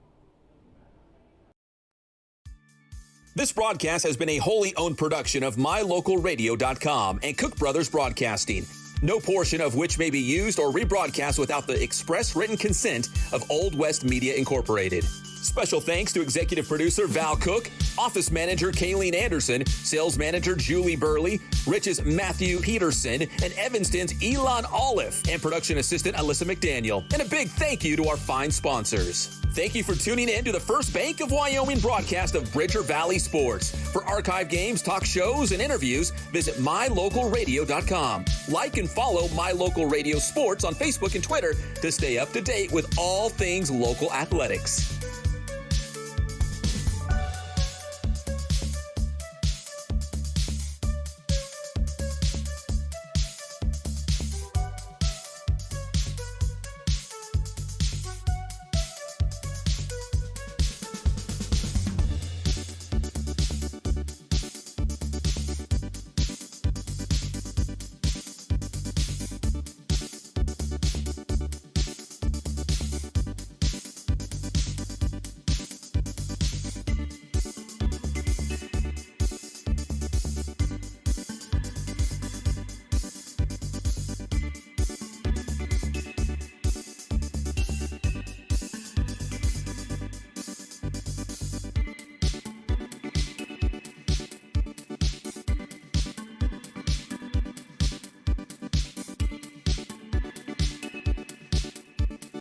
This broadcast has been a wholly owned production of MyLocalRadio.com and Cook Brothers Broadcasting. No portion of which may be used or rebroadcast without the express written consent of Old West Media Incorporated. Special thanks to Executive Producer Val Cook, Office Manager Kayleen Anderson, Sales Manager Julie Burley, Rich's Matthew Peterson, and Evanston's Elon Olive, and Production Assistant Alyssa McDaniel. And a big thank you to our fine sponsors. Thank you for tuning in to the First Bank of Wyoming broadcast of Bridger Valley Sports. For archive games, talk shows, and interviews, visit MyLocalRadio.com. Like and follow My Local Radio Sports on Facebook and Twitter to stay up to date with all things local athletics.